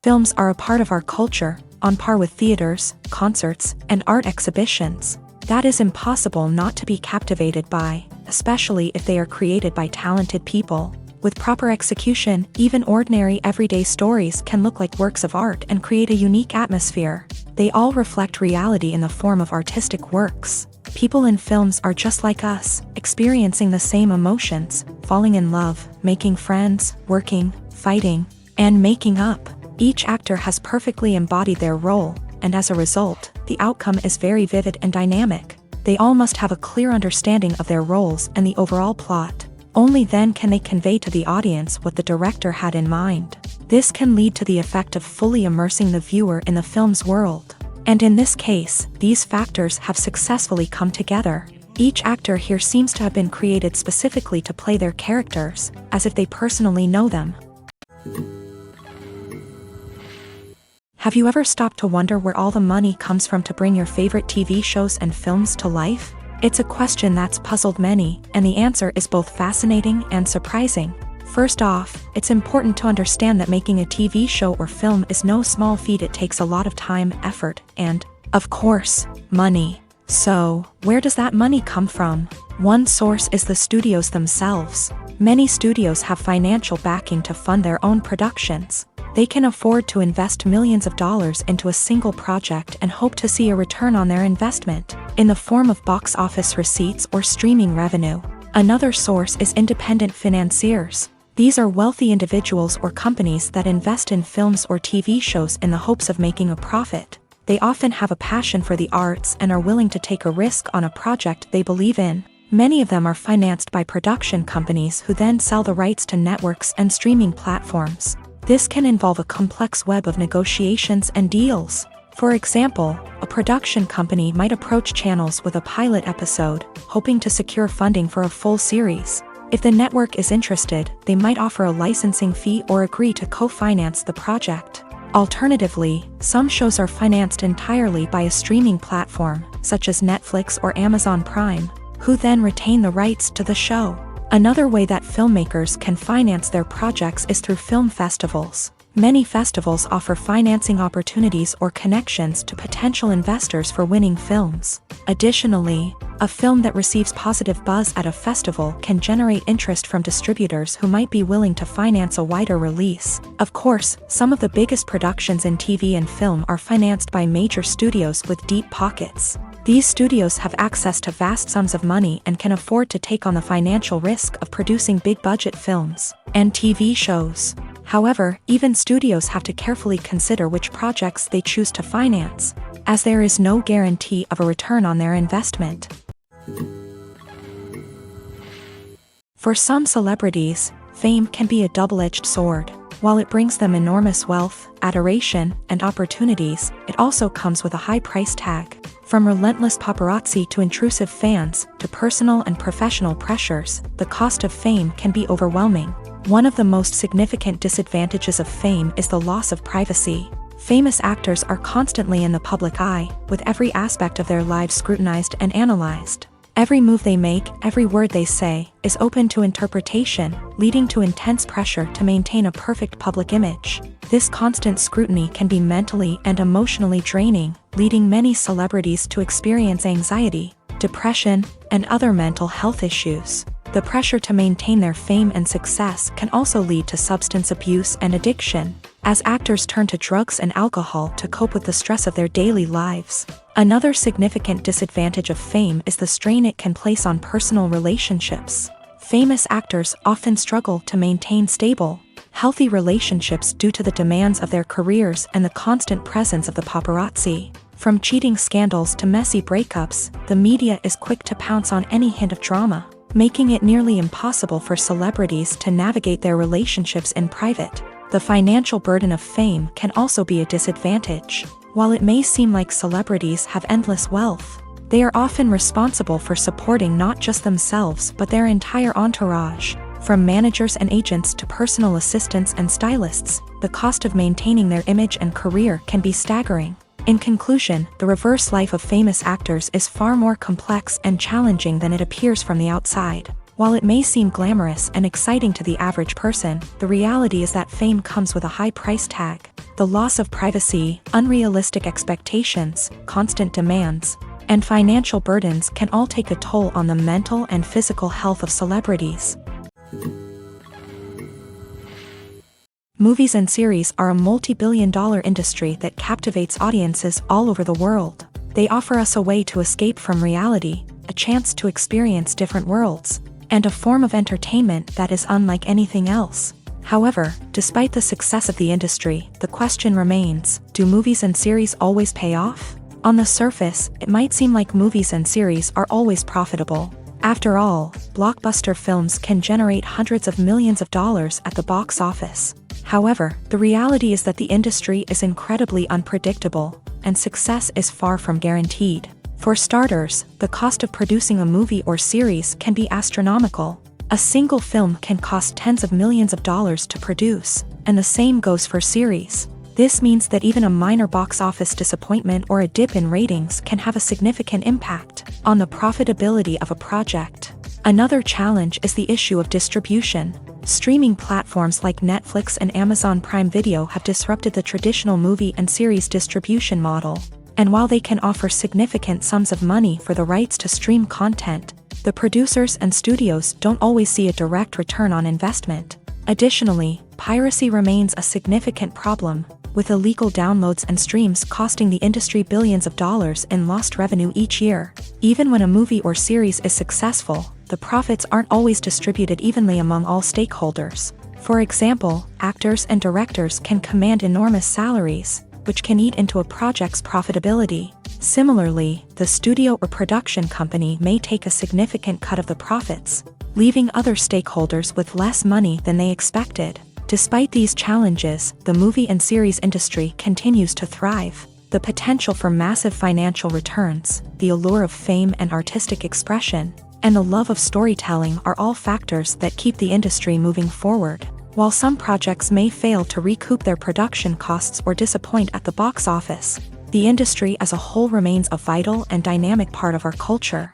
Films are a part of our culture, on par with theaters, concerts, and art exhibitions. That is impossible not to be captivated by, especially if they are created by talented people. With proper execution, even ordinary everyday stories can look like works of art and create a unique atmosphere. They all reflect reality in the form of artistic works. People in films are just like us, experiencing the same emotions, falling in love, making friends, working, fighting, and making up. Each actor has perfectly embodied their role, and as a result, the outcome is very vivid and dynamic. They all must have a clear understanding of their roles and the overall plot. Only then can they convey to the audience what the director had in mind. This can lead to the effect of fully immersing the viewer in the film's world. And in this case, these factors have successfully come together. Each actor here seems to have been created specifically to play their characters, as if they personally know them. Have you ever stopped to wonder where all the money comes from to bring your favorite TV shows and films to life? It's a question that's puzzled many, and the answer is both fascinating and surprising. First off, it's important to understand that making a TV show or film is no small feat. It takes a lot of time, effort, and, of course, money. So, where does that money come from? One source is the studios themselves. Many studios have financial backing to fund their own productions. They can afford to invest millions of dollars into a single project and hope to see a return on their investment, in the form of box office receipts or streaming revenue. Another source is independent financiers. These are wealthy individuals or companies that invest in films or TV shows in the hopes of making a profit. They often have a passion for the arts and are willing to take a risk on a project they believe in. Many of them are financed by production companies who then sell the rights to networks and streaming platforms. This can involve a complex web of negotiations and deals. For example, a production company might approach channels with a pilot episode, hoping to secure funding for a full series. If the network is interested, they might offer a licensing fee or agree to co-finance the project. Alternatively, some shows are financed entirely by a streaming platform, such as Netflix or Amazon Prime, who then retain the rights to the show. Another way that filmmakers can finance their projects is through film festivals. Many festivals offer financing opportunities or connections to potential investors for winning films. Additionally, a film that receives positive buzz at a festival can generate interest from distributors who might be willing to finance a wider release. Of course, some of the biggest productions in TV and film are financed by major studios with deep pockets. These studios have access to vast sums of money and can afford to take on the financial risk of producing big-budget films and TV shows. However, even studios have to carefully consider which projects they choose to finance, as there is no guarantee of a return on their investment. For some celebrities, fame can be a double-edged sword. While it brings them enormous wealth, adoration, and opportunities, it also comes with a high price tag. From relentless paparazzi to intrusive fans, to personal and professional pressures, the cost of fame can be overwhelming. One of the most significant disadvantages of fame is the loss of privacy. Famous actors are constantly in the public eye, with every aspect of their lives scrutinized and analyzed. Every move they make, every word they say, is open to interpretation, leading to intense pressure to maintain a perfect public image. This constant scrutiny can be mentally and emotionally draining, leading many celebrities to experience anxiety, depression, and other mental health issues. The pressure to maintain their fame and success can also lead to substance abuse and addiction. as actors turn to drugs and alcohol to cope with the stress of their daily lives. Another significant disadvantage of fame is the strain it can place on personal relationships. Famous actors often struggle to maintain stable, healthy relationships due to the demands of their careers and the constant presence of the paparazzi. From cheating scandals to messy breakups, the media is quick to pounce on any hint of drama, making it nearly impossible for celebrities to navigate their relationships in private. The financial burden of fame can also be a disadvantage. While it may seem like celebrities have endless wealth, they are often responsible for supporting not just themselves but their entire entourage. From managers and agents to personal assistants and stylists, the cost of maintaining their image and career can be staggering. In conclusion, the reverse life of famous actors is far more complex and challenging than it appears from the outside. While it may seem glamorous and exciting to the average person, the reality is that fame comes with a high price tag. The loss of privacy, unrealistic expectations, constant demands, and financial burdens can all take a toll on the mental and physical health of celebrities. Movies and series are a multi-billion-dollar industry that captivates audiences all over the world. They offer us a way to escape from reality, a chance to experience different worlds, and a form of entertainment that is unlike anything else. However, despite the success of the industry, the question remains, do movies and series always pay off? On the surface, it might seem like movies and series are always profitable. After all, blockbuster films can generate hundreds of millions of dollars at the box office. However, the reality is that the industry is incredibly unpredictable, and success is far from guaranteed. For starters, the cost of producing a movie or series can be astronomical. A single film can cost tens of millions of dollars to produce, and the same goes for series. This means that even a minor box office disappointment or a dip in ratings can have a significant impact on the profitability of a project. Another challenge is the issue of distribution. Streaming platforms like Netflix and Amazon Prime Video have disrupted the traditional movie and series distribution model. And while they can offer significant sums of money for the rights to stream content, the producers and studios don't always see a direct return on investment. Additionally, piracy remains a significant problem, with illegal downloads and streams costing the industry billions of dollars in lost revenue each year. Even when a movie or series is successful, the profits aren't always distributed evenly among all stakeholders. For example, actors and directors can command enormous salaries, which can eat into a project's profitability. Similarly, the studio or production company may take a significant cut of the profits, leaving other stakeholders with less money than they expected. Despite these challenges, the movie and series industry continues to thrive. The potential for massive financial returns, the allure of fame and artistic expression, and the love of storytelling are all factors that keep the industry moving forward. While some projects may fail to recoup their production costs or disappoint at the box office, the industry as a whole remains a vital and dynamic part of our culture.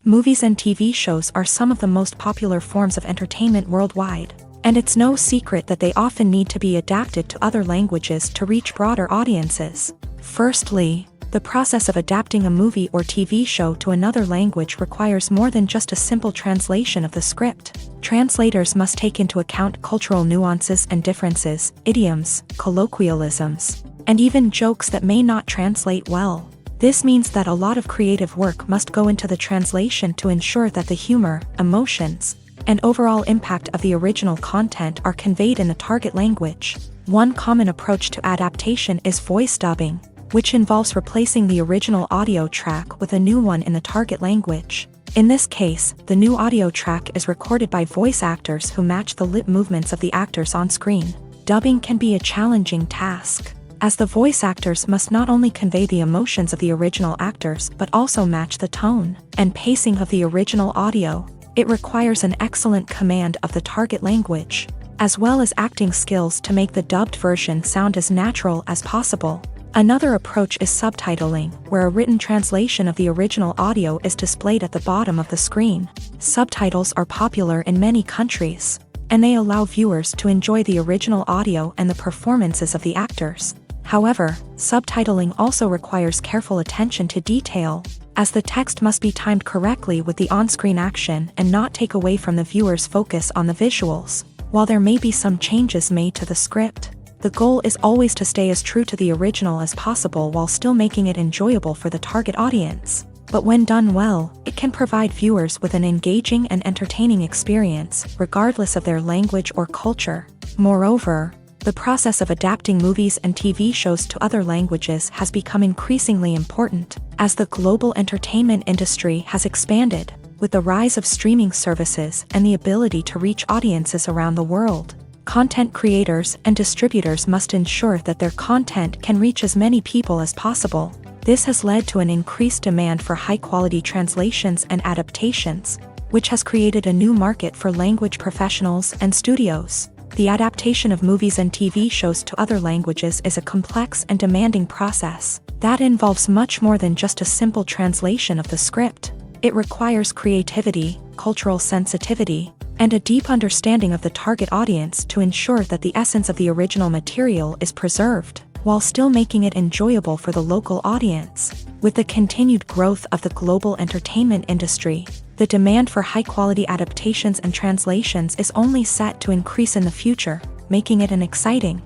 Movies and TV shows are some of the most popular forms of entertainment worldwide, and it's no secret that they often need to be adapted to other languages to reach broader audiences. Firstly, the process of adapting a movie or TV show to another language requires more than just a simple translation of the script. Translators must take into account cultural nuances and differences, idioms, colloquialisms, and even jokes that may not translate well. This means that a lot of creative work must go into the translation to ensure that the humor, emotions, and overall impact of the original content are conveyed in the target language. One common approach to adaptation is voice dubbing, which involves replacing the original audio track with a new one in the target language. In this case, the new audio track is recorded by voice actors who match the lip movements of the actors on screen. Dubbing can be a challenging task, as the voice actors must not only convey the emotions of the original actors but also match the tone and pacing of the original audio. It requires an excellent command of the target language, as well as acting skills to make the dubbed version sound as natural as possible. Another approach is subtitling, where a written translation of the original audio is displayed at the bottom of the screen. Subtitles are popular in many countries, and they allow viewers to enjoy the original audio and the performances of the actors. However, subtitling also requires careful attention to detail, as the text must be timed correctly with the on-screen action and not take away from the viewer's focus on the visuals. While there may be some changes made to the script, the goal is always to stay as true to the original as possible while still making it enjoyable for the target audience. But when done well, it can provide viewers with an engaging and entertaining experience, regardless of their language or culture. Moreover, the process of adapting movies and TV shows to other languages has become increasingly important, as the global entertainment industry has expanded, with the rise of streaming services and the ability to reach audiences around the world. Content creators and distributors must ensure that their content can reach as many people as possible. This has led to an increased demand for high-quality translations and adaptations, which has created a new market for language professionals and studios. The adaptation of movies and TV shows to other languages is a complex and demanding process that involves much more than just a simple translation of the script. It requires creativity, cultural sensitivity, and a deep understanding of the target audience to ensure that the essence of the original material is preserved, while still making it enjoyable for the local audience. With the continued growth of the global entertainment industry, the demand for high-quality adaptations and translations is only set to increase in the future, making it an exciting.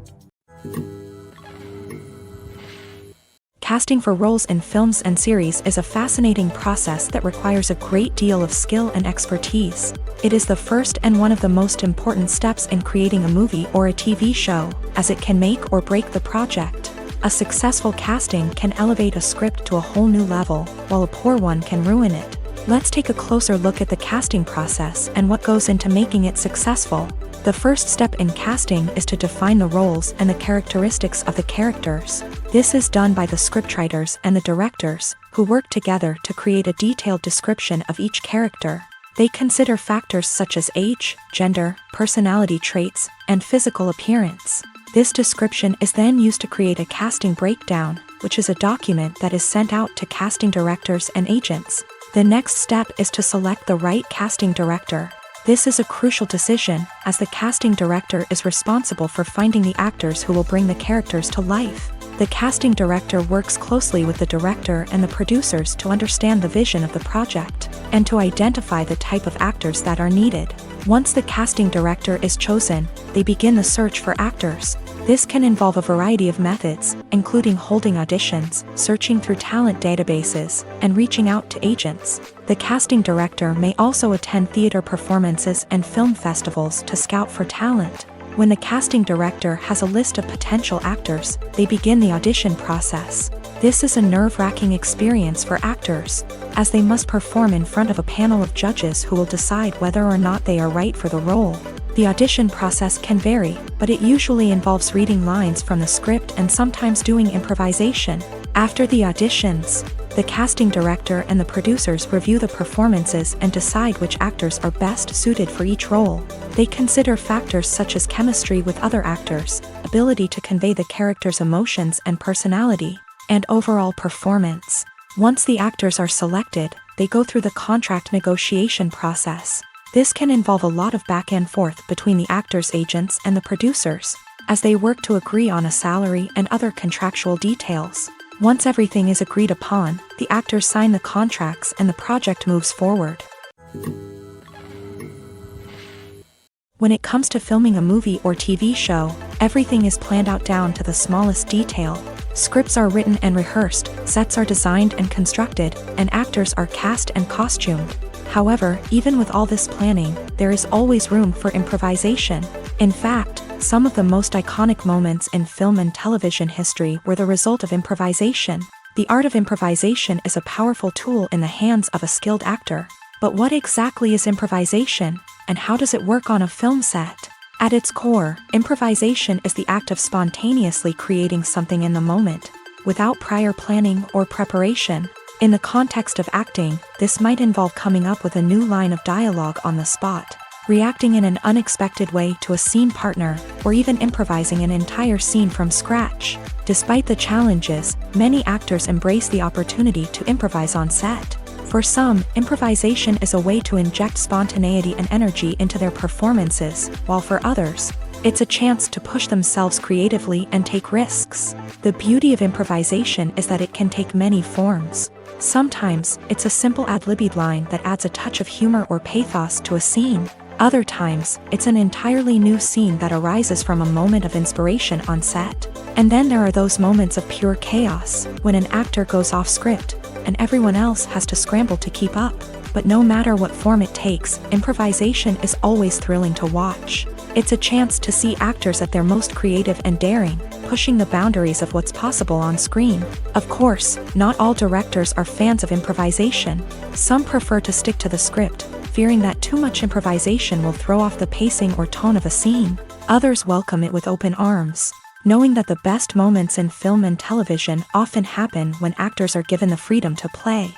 Casting for roles in films and series is a fascinating process that requires a great deal of skill and expertise. It is the first and one of the most important steps in creating a movie or a TV show, as it can make or break the project. A successful casting can elevate a script to a whole new level, while a poor one can ruin it. Let's take a closer look at the casting process and what goes into making it successful. The first step in casting is to define the roles and the characteristics of the characters. This is done by the scriptwriters and the directors, who work together to create a detailed description of each character. They consider factors such as age, gender, personality traits, and physical appearance. This description is then used to create a casting breakdown, which is a document that is sent out to casting directors and agents. The next step is to select the right casting director. This is a crucial decision, as the casting director is responsible for finding the actors who will bring the characters to life. The casting director works closely with the director and the producers to understand the vision of the project, and to identify the type of actors that are needed. Once the casting director is chosen, they begin the search for actors. This can involve a variety of methods, including holding auditions, searching through talent databases, and reaching out to agents. The casting director may also attend theater performances and film festivals to scout for talent. When the casting director has a list of potential actors, they begin the audition process. This is a nerve-wracking experience for actors, as they must perform in front of a panel of judges who will decide whether or not they are right for the role. The audition process can vary, but it usually involves reading lines from the script and sometimes doing improvisation. After the auditions, the casting director and the producers review the performances and decide which actors are best suited for each role. They consider factors such as chemistry with other actors, ability to convey the character's emotions and personality, and overall performance. Once the actors are selected, they go through the contract negotiation process. This can involve a lot of back and forth between the actors' agents and the producers, as they work to agree on a salary and other contractual details. Once everything is agreed upon, the actors sign the contracts and the project moves forward. When it comes to filming a movie or TV show, everything is planned out down to the smallest detail. Scripts are written and rehearsed, sets are designed and constructed, and actors are cast and costumed. However, even with all this planning, there is always room for improvisation. In fact, some of the most iconic moments in film and television history were the result of improvisation. The art of improvisation is a powerful tool in the hands of a skilled actor. But what exactly is improvisation, and how does it work on a film set? At its core, improvisation is the act of spontaneously creating something in the moment, without prior planning or preparation. In the context of acting, this might involve coming up with a new line of dialogue on the spot, reacting in an unexpected way to a scene partner, or even improvising an entire scene from scratch. Despite the challenges, many actors embrace the opportunity to improvise on set. For some, improvisation is a way to inject spontaneity and energy into their performances, while for others, it's a chance to push themselves creatively and take risks. The beauty of improvisation is that it can take many forms. Sometimes, it's a simple ad-libbed line that adds a touch of humor or pathos to a scene. Other times, it's an entirely new scene that arises from a moment of inspiration on set. And then there are those moments of pure chaos, when an actor goes off script, and everyone else has to scramble to keep up. But no matter what form it takes, improvisation is always thrilling to watch. It's a chance to see actors at their most creative and daring, pushing the boundaries of what's possible on screen. Of course, not all directors are fans of improvisation. Some prefer to stick to the script, fearing that too much improvisation will throw off the pacing or tone of a scene. Others welcome it with open arms, knowing that the best moments in film and television often happen when actors are given the freedom to play.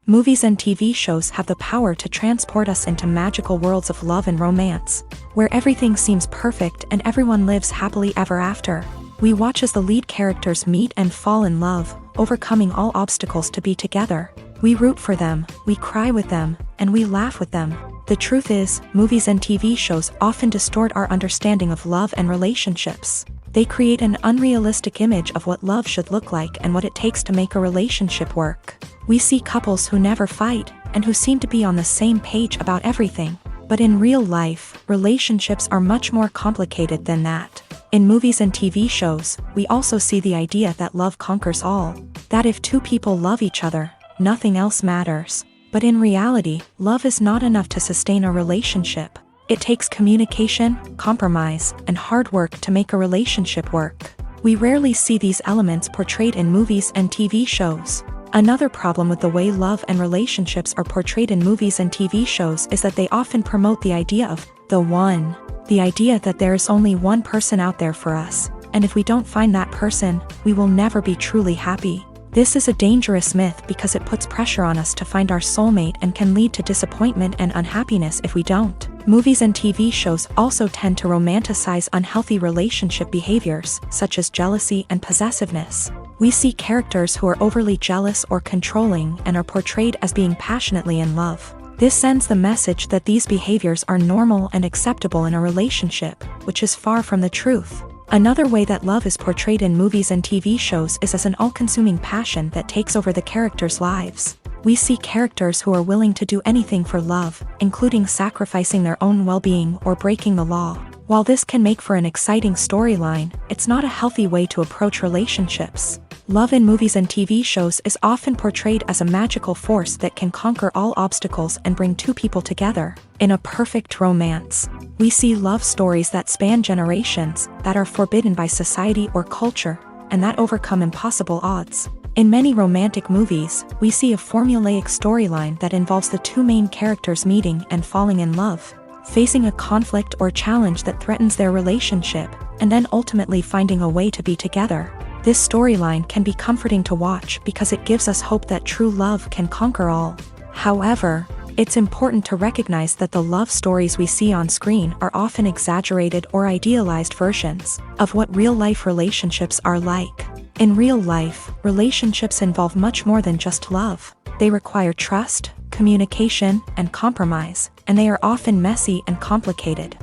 Movies and TV shows have the power to transport us into magical worlds of love and romance, where everything seems perfect and everyone lives happily ever after. We watch as the lead characters meet and fall in love, overcoming all obstacles to be together. We root for them, we cry with them, and we laugh with them. The truth is, movies and TV shows often distort our understanding of love and relationships. They create an unrealistic image of what love should look like and what it takes to make a relationship work. We see couples who never fight, and who seem to be on the same page about everything. But in real life, relationships are much more complicated than that. In movies and TV shows, we also see the idea that love conquers all. That if two people love each other, nothing else matters. But in reality, love is not enough to sustain a relationship. It takes communication, compromise, and hard work to make a relationship work. We rarely see these elements portrayed in movies and TV shows. Another problem with the way love and relationships are portrayed in movies and TV shows is that they often promote the idea of the one. The idea that there is only one person out there for us, and if we don't find that person, we will never be truly happy. This is a dangerous myth because it puts pressure on us to find our soulmate and can lead to disappointment and unhappiness if we don't. Movies and TV shows also tend to romanticize unhealthy relationship behaviors, such as jealousy and possessiveness. We see characters who are overly jealous or controlling and are portrayed as being passionately in love. This sends the message that these behaviors are normal and acceptable in a relationship, which is far from the truth. Another way that love is portrayed in movies and TV shows is as an all-consuming passion that takes over the characters' lives. We see characters who are willing to do anything for love, including sacrificing their own well-being or breaking the law. While this can make for an exciting storyline, it's not a healthy way to approach relationships. Love in movies and TV shows is often portrayed as a magical force that can conquer all obstacles and bring two people together in a perfect romance. We see love stories that span generations, that are forbidden by society or culture, and that overcome impossible odds. In many romantic movies, we see a formulaic storyline that involves the two main characters meeting and falling in love, facing a conflict or challenge that threatens their relationship, and then ultimately finding a way to be together. This storyline can be comforting to watch because it gives us hope that true love can conquer all. However, it's important to recognize that the love stories we see on screen are often exaggerated or idealized versions of what real-life relationships are like. In real life, relationships involve much more than just love. They require trust, communication, and compromise, and they are often messy and complicated.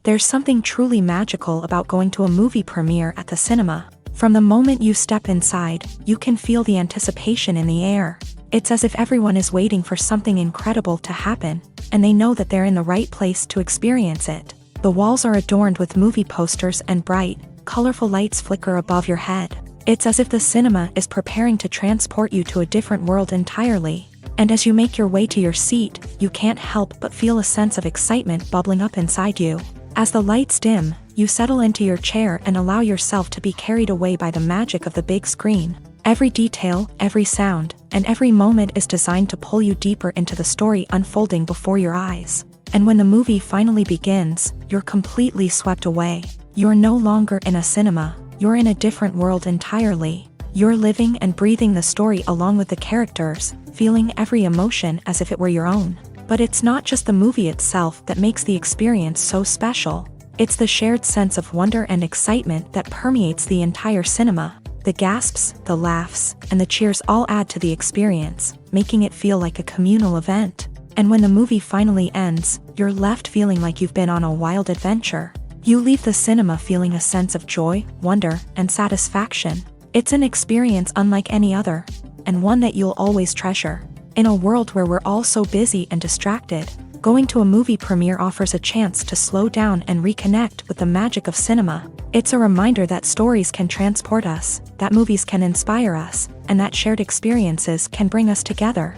There's something truly magical about going to a movie premiere at the cinema. From the moment you step inside, you can feel the anticipation in the air. It's as if everyone is waiting for something incredible to happen, and they know that they're in the right place to experience it. The walls are adorned with movie posters and bright, colorful lights flicker above your head. It's as if the cinema is preparing to transport you to a different world entirely. And as you make your way to your seat, you can't help but feel a sense of excitement bubbling up inside you. As the lights dim, you settle into your chair and allow yourself to be carried away by the magic of the big screen. Every detail, every sound, and every moment is designed to pull you deeper into the story unfolding before your eyes. And when the movie finally begins, you're completely swept away. You're no longer in a cinema, you're in a different world entirely. You're living and breathing the story along with the characters, feeling every emotion as if it were your own. But it's not just the movie itself that makes the experience so special. It's the shared sense of wonder and excitement that permeates the entire cinema. The gasps, the laughs, and the cheers all add to the experience, making it feel like a communal event. And when the movie finally ends, you're left feeling like you've been on a wild adventure. You leave the cinema feeling a sense of joy, wonder, and satisfaction. It's an experience unlike any other. and one that you'll always treasure. In a world where we're all so busy and distracted, going to a movie premiere offers a chance to slow down and reconnect with the magic of cinema. It's a reminder that stories can transport us, that movies can inspire us, and that shared experiences can bring us together.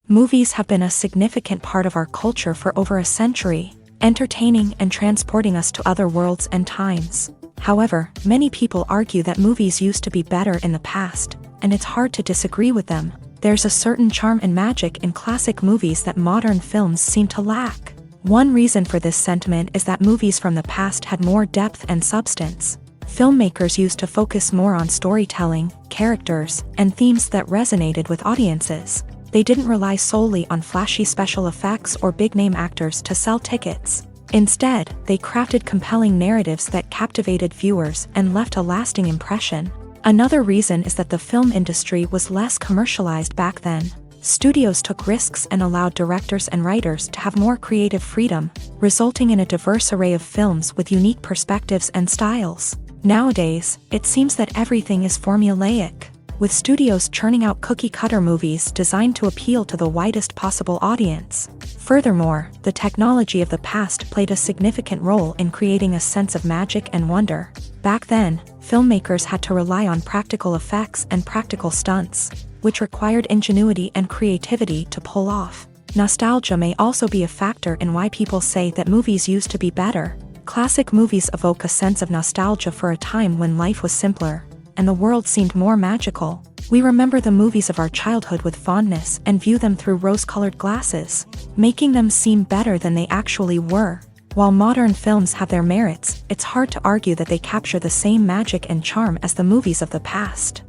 Movies have been a significant part of our culture for over a century, entertaining and transporting us to other worlds and times. However, many people argue that movies used to be better in the past, and it's hard to disagree with them. There's a certain charm and magic in classic movies that modern films seem to lack. One reason for this sentiment is that movies from the past had more depth and substance. Filmmakers used to focus more on storytelling, characters, and themes that resonated with audiences. They didn't rely solely on flashy special effects or big-name actors to sell tickets. Instead, they crafted compelling narratives that captivated viewers and left a lasting impression. Another reason is that the film industry was less commercialized back then. Studios took risks and allowed directors and writers to have more creative freedom, resulting in a diverse array of films with unique perspectives and styles. Nowadays, it seems that everything is formulaic, with studios churning out cookie-cutter movies designed to appeal to the widest possible audience. Furthermore, the technology of the past played a significant role in creating a sense of magic and wonder. Back then, filmmakers had to rely on practical effects and practical stunts, which required ingenuity and creativity to pull off. Nostalgia may also be a factor in why people say that movies used to be better. Classic movies evoke a sense of nostalgia for a time when life was simpler, and the world seemed more magical. We remember the movies of our childhood with fondness and view them through rose-colored glasses, making them seem better than they actually were. While modern films have their merits, it's hard to argue that they capture the same magic and charm as the movies of the past.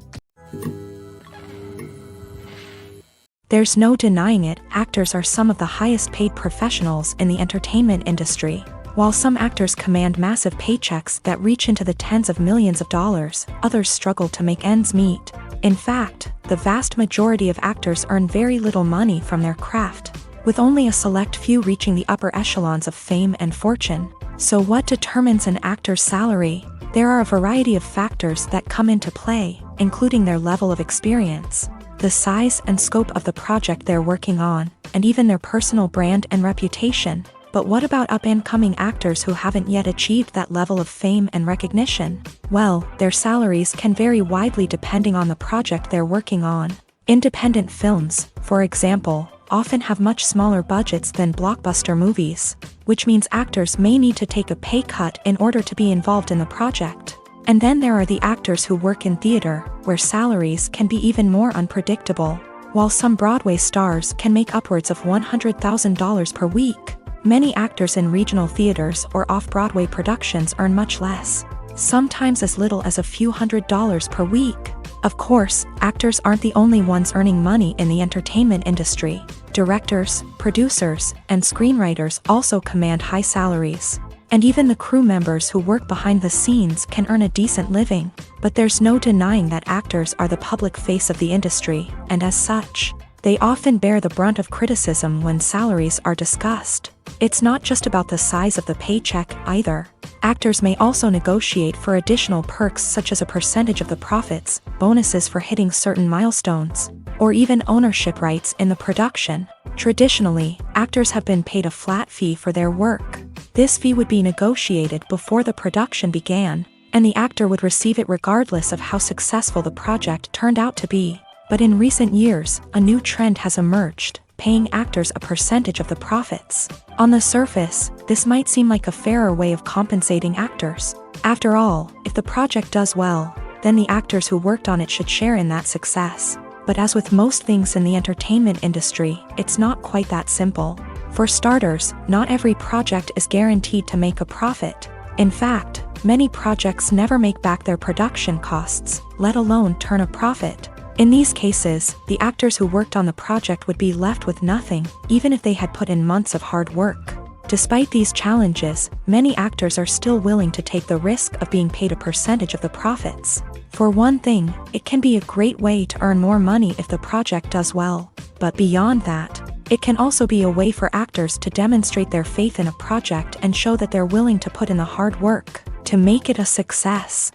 There's no denying it, actors are some of the highest-paid professionals in the entertainment industry. While some actors command massive paychecks that reach into the tens of millions of dollars, others struggle to make ends meet. In fact, the vast majority of actors earn very little money from their craft, with only a select few reaching the upper echelons of fame and fortune. So what determines an actor's salary? There are a variety of factors that come into play, including their level of experience, the size and scope of the project they're working on, and even their personal brand and reputation. But what about up-and-coming actors who haven't yet achieved that level of fame and recognition? Well, their salaries can vary widely depending on the project they're working on. Independent films, for example, often have much smaller budgets than blockbuster movies, which means actors may need to take a pay cut in order to be involved in the project. And then there are the actors who work in theater, where salaries can be even more unpredictable. While some Broadway stars can make upwards of $100,000 per week, many actors in regional theaters or off-Broadway productions earn much less, sometimes as little as a few $100s per week. Of course, actors aren't the only ones earning money in the entertainment industry. Directors, producers, and screenwriters also command high salaries. And even the crew members who work behind the scenes can earn a decent living. But there's no denying that actors are the public face of the industry, and as such, they often bear the brunt of criticism when salaries are discussed. It's not just about the size of the paycheck, either. Actors may also negotiate for additional perks such as a percentage of the profits, bonuses for hitting certain milestones, or even ownership rights in the production. Traditionally, actors have been paid a flat fee for their work. This fee would be negotiated before the production began, and the actor would receive it regardless of how successful the project turned out to be. But in recent years, a new trend has emerged, paying actors a percentage of the profits. On the surface, this might seem like a fairer way of compensating actors. After all, if the project does well, then the actors who worked on it should share in that success. But as with most things in the entertainment industry, it's not quite that simple. For starters, not every project is guaranteed to make a profit. In fact, many projects never make back their production costs, let alone turn a profit. In these cases, the actors who worked on the project would be left with nothing, even if they had put in months of hard work. Despite these challenges, many actors are still willing to take the risk of being paid a percentage of the profits. For one thing, it can be a great way to earn more money if the project does well. But beyond that, it can also be a way for actors to demonstrate their faith in a project and show that they're willing to put in the hard work to make it a success.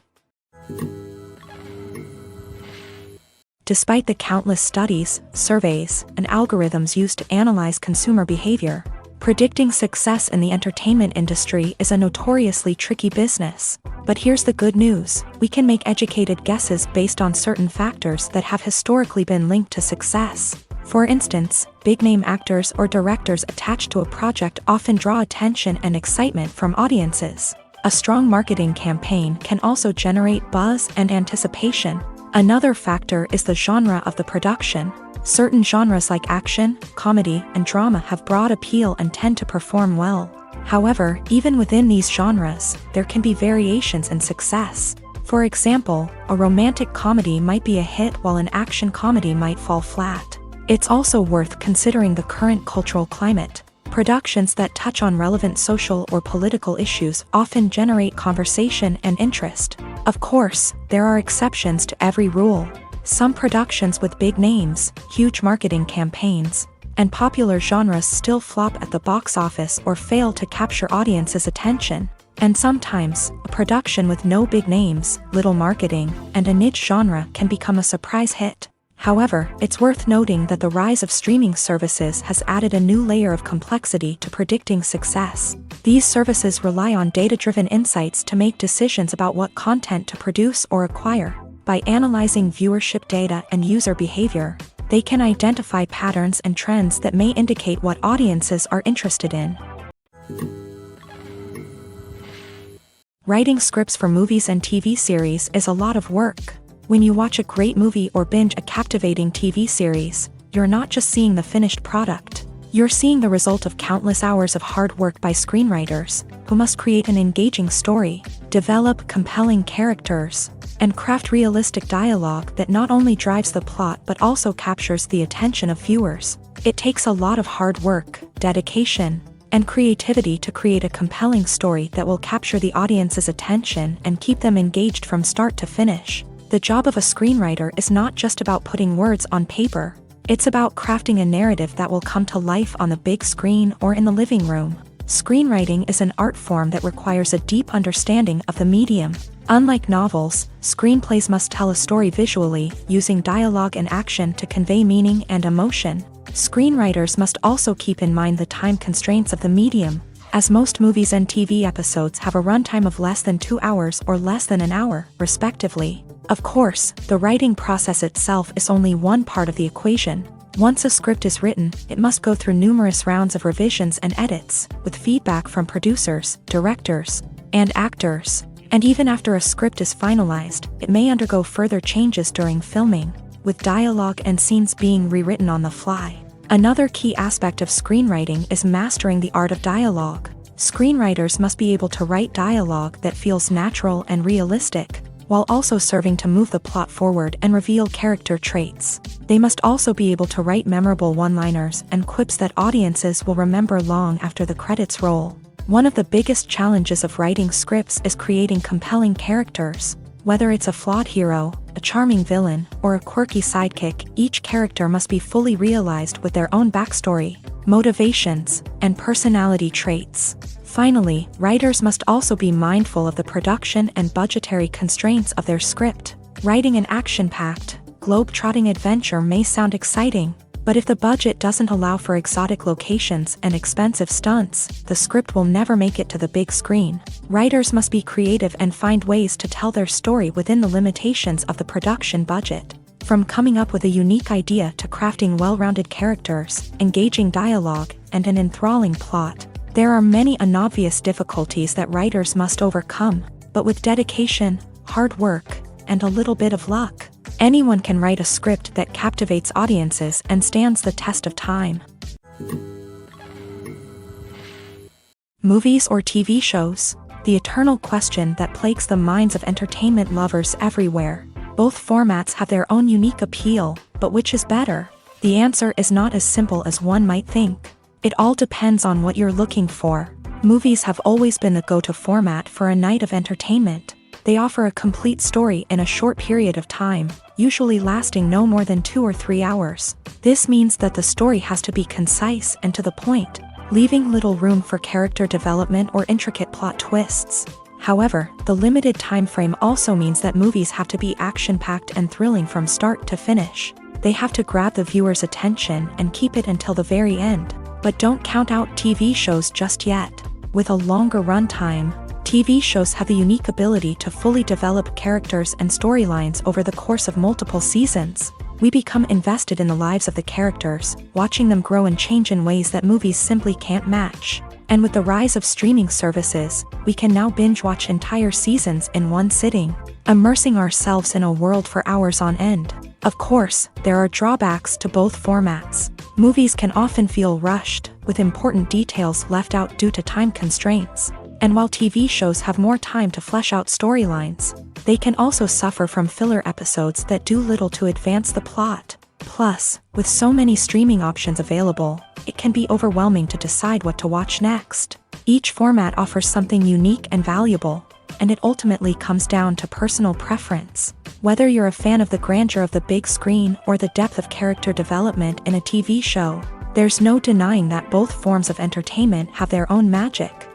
Despite the countless studies, surveys, and algorithms used to analyze consumer behavior, predicting success in the entertainment industry is a notoriously tricky business. But here's the good news: we can make educated guesses based on certain factors that have historically been linked to success. For instance, big-name actors or directors attached to a project often draw attention and excitement from audiences. A strong marketing campaign can also generate buzz and anticipation. Another factor is the genre of the production. Certain genres like action, comedy, and drama have broad appeal and tend to perform well. However, even within these genres, there can be variations in success. For example, a romantic comedy might be a hit while an action comedy might fall flat. It's also worth considering the current cultural climate. Productions that touch on relevant social or political issues often generate conversation and interest. Of course, there are exceptions to every rule. Some productions with big names, huge marketing campaigns, and popular genres still flop at the box office or fail to capture audiences' attention. And sometimes, a production with no big names, little marketing, and a niche genre can become a surprise hit. However, it's worth noting that the rise of streaming services has added a new layer of complexity to predicting success. These services rely on data-driven insights to make decisions about what content to produce or acquire. By analyzing viewership data and user behavior, they can identify patterns and trends that may indicate what audiences are interested in. Writing scripts for movies and TV series is a lot of work. When you watch a great movie or binge a captivating TV series, you're not just seeing the finished product. You're seeing the result of countless hours of hard work by screenwriters, who must create an engaging story, develop compelling characters, and craft realistic dialogue that not only drives the plot but also captures the attention of viewers. It takes a lot of hard work, dedication, and creativity to create a compelling story that will capture the audience's attention and keep them engaged from start to finish. The job of a screenwriter is not just about putting words on paper. It's about crafting a narrative that will come to life on the big screen or in the living room. Screenwriting is an art form that requires a deep understanding of the medium. Unlike novels, screenplays must tell a story visually, using dialogue and action to convey meaning and emotion. Screenwriters must also keep in mind the time constraints of the medium, as most movies and TV episodes have a runtime of less than 2 hours or less than an hour, respectively. Of course, the writing process itself is only one part of the equation. Once a script is written, it must go through numerous rounds of revisions and edits, with feedback from producers, directors, and actors. And even after a script is finalized, it may undergo further changes during filming, with dialogue and scenes being rewritten on the fly. Another key aspect of screenwriting is mastering the art of dialogue. Screenwriters must be able to write dialogue that feels natural and realistic, while also serving to move the plot forward and reveal character traits. They must also be able to write memorable one-liners and quips that audiences will remember long after the credits roll. One of the biggest challenges of writing scripts is creating compelling characters. Whether it's a flawed hero, a charming villain, or a quirky sidekick, each character must be fully realized with their own backstory, motivations, and personality traits. Finally, writers must also be mindful of the production and budgetary constraints of their script. Writing an action-packed, globe-trotting adventure may sound exciting, but if the budget doesn't allow for exotic locations and expensive stunts, the script will never make it to the big screen. Writers must be creative and find ways to tell their story within the limitations of the production budget. From coming up with a unique idea to crafting well-rounded characters, engaging dialogue, and an enthralling plot, there are many unobvious difficulties that writers must overcome, but with dedication, hard work, and a little bit of luck, anyone can write a script that captivates audiences and stands the test of time. Movies or TV shows? The eternal question that plagues the minds of entertainment lovers everywhere. Both formats have their own unique appeal, but which is better? The answer is not as simple as one might think. It all depends on what you're looking for. Movies have always been the go-to format for a night of entertainment. They offer a complete story in a short period of time, usually lasting no more than 2 or 3 hours. This means that the story has to be concise and to the point, leaving little room for character development or intricate plot twists. However, the limited time frame also means that movies have to be action-packed and thrilling from start to finish. They have to grab the viewer's attention and keep it until the very end. But don't count out TV shows just yet. With a longer runtime, TV shows have the unique ability to fully develop characters and storylines over the course of multiple seasons. We become invested in the lives of the characters, watching them grow and change in ways that movies simply can't match. And with the rise of streaming services, we can now binge-watch entire seasons in one sitting, immersing ourselves in a world for hours on end. Of course, there are drawbacks to both formats. Movies can often feel rushed, with important details left out due to time constraints. And while TV shows have more time to flesh out storylines, they can also suffer from filler episodes that do little to advance the plot. Plus, with so many streaming options available, it can be overwhelming to decide what to watch next. Each format offers something unique and valuable, and it ultimately comes down to personal preference. Whether you're a fan of the grandeur of the big screen or the depth of character development in a TV show, there's no denying that both forms of entertainment have their own magic.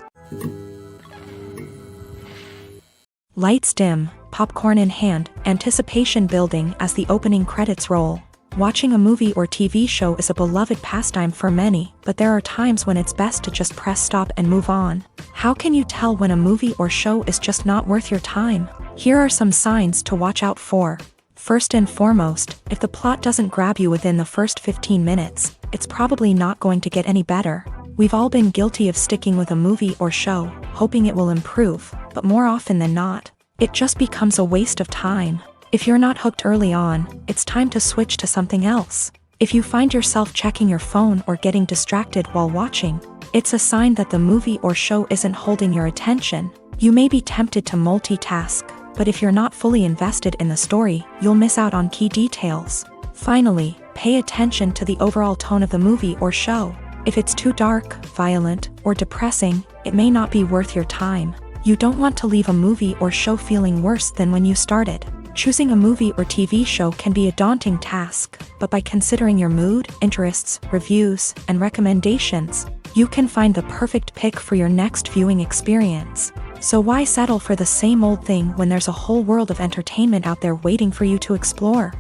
Lights dim, popcorn in hand, anticipation building as the opening credits roll. Watching a movie or TV show is a beloved pastime for many, but there are times when it's best to just press stop and move on. How can you tell when a movie or show is just not worth your time? Here are some signs to watch out for. First and foremost, if the plot doesn't grab you within the first 15 minutes, it's probably not going to get any better. We've all been guilty of sticking with a movie or show, hoping it will improve, but more often than not, it just becomes a waste of time. If you're not hooked early on, it's time to switch to something else. If you find yourself checking your phone or getting distracted while watching, it's a sign that the movie or show isn't holding your attention. You may be tempted to multitask, but if you're not fully invested in the story, you'll miss out on key details. Finally, pay attention to the overall tone of the movie or show. If it's too dark, violent, or depressing, it may not be worth your time. You don't want to leave a movie or show feeling worse than when you started. Choosing a movie or TV show can be a daunting task, but by considering your mood, interests, reviews, and recommendations, you can find the perfect pick for your next viewing experience. So why settle for the same old thing when there's a whole world of entertainment out there waiting for you to explore?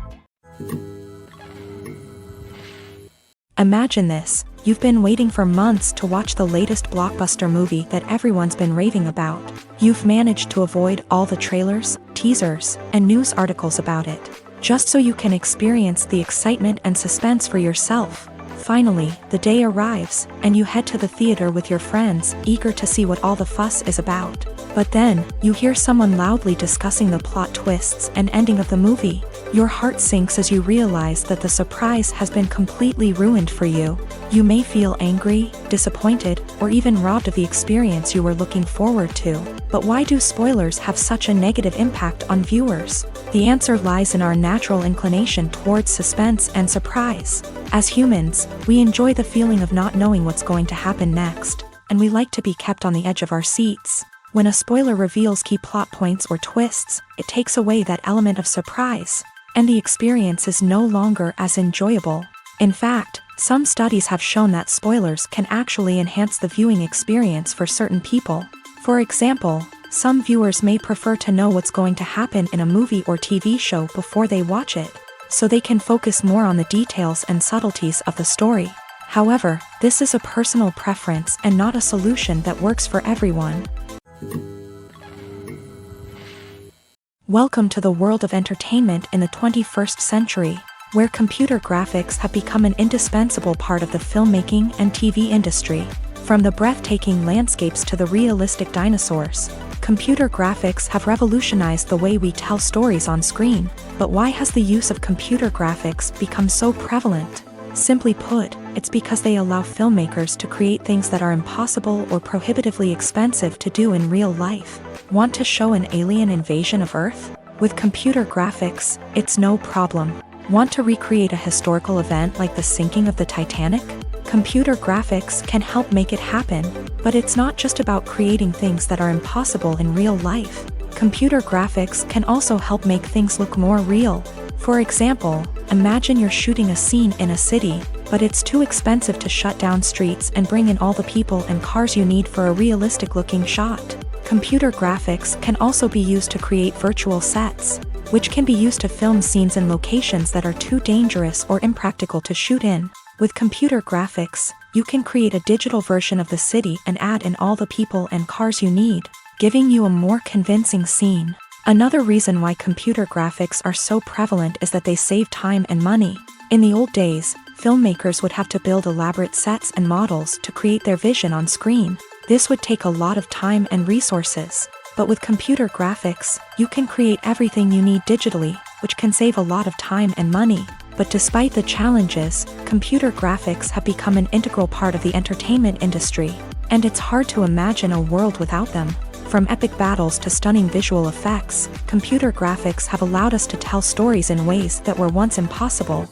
Imagine this. You've been waiting for months to watch the latest blockbuster movie that everyone's been raving about. You've managed to avoid all the trailers, teasers, and news articles about it, just so you can experience the excitement and suspense for yourself. Finally, the day arrives, and you head to the theater with your friends, eager to see what all the fuss is about. But then, you hear someone loudly discussing the plot twists and ending of the movie. Your heart sinks as you realize that the surprise has been completely ruined for you. You may feel angry, disappointed, or even robbed of the experience you were looking forward to. But why do spoilers have such a negative impact on viewers? The answer lies in our natural inclination towards suspense and surprise. As humans, we enjoy the feeling of not knowing what's going to happen next, and we like to be kept on the edge of our seats. When a spoiler reveals key plot points or twists, it takes away that element of surprise, and the experience is no longer as enjoyable. In fact, some studies have shown that spoilers can actually enhance the viewing experience for certain people. For example, some viewers may prefer to know what's going to happen in a movie or TV show before they watch it, so they can focus more on the details and subtleties of the story. However, this is a personal preference and not a solution that works for everyone. Welcome to the world of entertainment in the 21st century, where computer graphics have become an indispensable part of the filmmaking and TV industry. From the breathtaking landscapes to the realistic dinosaurs, computer graphics have revolutionized the way we tell stories on screen. But why has the use of computer graphics become so prevalent? Simply put, it's because they allow filmmakers to create things that are impossible or prohibitively expensive to do in real life. Want to show an alien invasion of Earth? With computer graphics, it's no problem. Want to recreate a historical event like the sinking of the Titanic? Computer graphics can help make it happen, but it's not just about creating things that are impossible in real life. Computer graphics can also help make things look more real. For example, imagine you're shooting a scene in a city, but it's too expensive to shut down streets and bring in all the people and cars you need for a realistic-looking shot. Computer graphics can also be used to create virtual sets, which can be used to film scenes in locations that are too dangerous or impractical to shoot in. With computer graphics, you can create a digital version of the city and add in all the people and cars you need, giving you a more convincing scene. Another reason why computer graphics are so prevalent is that they save time and money. In the old days, filmmakers would have to build elaborate sets and models to create their vision on screen. This would take a lot of time and resources. But with computer graphics, you can create everything you need digitally, which can save a lot of time and money. But despite the challenges, computer graphics have become an integral part of the entertainment industry, and it's hard to imagine a world without them. From epic battles to stunning visual effects, computer graphics have allowed us to tell stories in ways that were once impossible.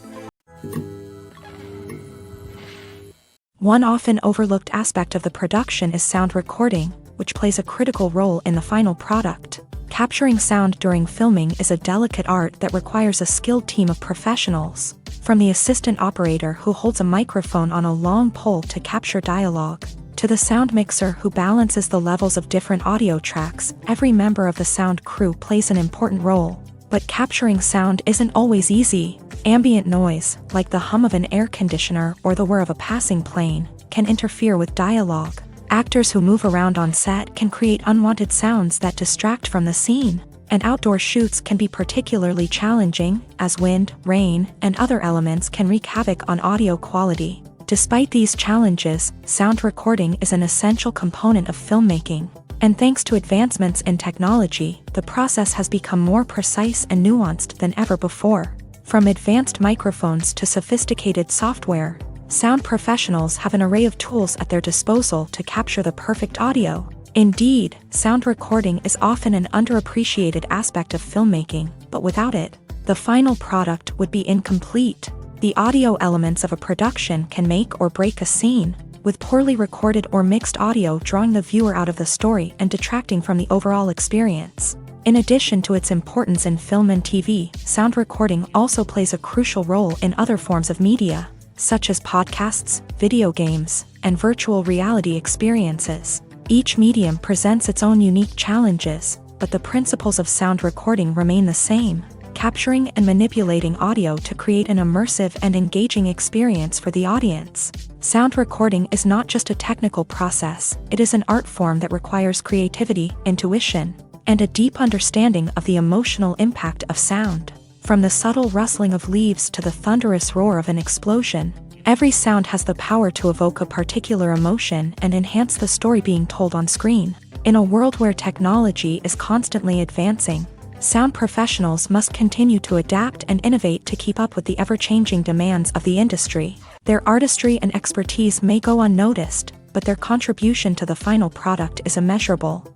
One often overlooked aspect of the production is sound recording, which plays a critical role in the final product. Capturing sound during filming is a delicate art that requires a skilled team of professionals. From the assistant operator who holds a microphone on a long pole to capture dialogue, to the sound mixer who balances the levels of different audio tracks, every member of the sound crew plays an important role. But capturing sound isn't always easy. Ambient noise, like the hum of an air conditioner or the whir of a passing plane, can interfere with dialogue. Actors who move around on set can create unwanted sounds that distract from the scene. And outdoor shoots can be particularly challenging, as wind, rain, and other elements can wreak havoc on audio quality. Despite these challenges, sound recording is an essential component of filmmaking. And thanks to advancements in technology, the process has become more precise and nuanced than ever before. From advanced microphones to sophisticated software, sound professionals have an array of tools at their disposal to capture the perfect audio. Indeed, sound recording is often an underappreciated aspect of filmmaking, but without it, the final product would be incomplete. The audio elements of a production can make or break a scene, with poorly recorded or mixed audio drawing the viewer out of the story and detracting from the overall experience. In addition to its importance in film and TV, sound recording also plays a crucial role in other forms of media, such as podcasts, video games, and virtual reality experiences. Each medium presents its own unique challenges, but the principles of sound recording remain the same: capturing and manipulating audio to create an immersive and engaging experience for the audience. Sound recording is not just a technical process, it is an art form that requires creativity, intuition, and a deep understanding of the emotional impact of sound. From the subtle rustling of leaves to the thunderous roar of an explosion, every sound has the power to evoke a particular emotion and enhance the story being told on screen. In a world where technology is constantly advancing, sound professionals must continue to adapt and innovate to keep up with the ever-changing demands of the industry. Their artistry and expertise may go unnoticed, but their contribution to the final product is immeasurable.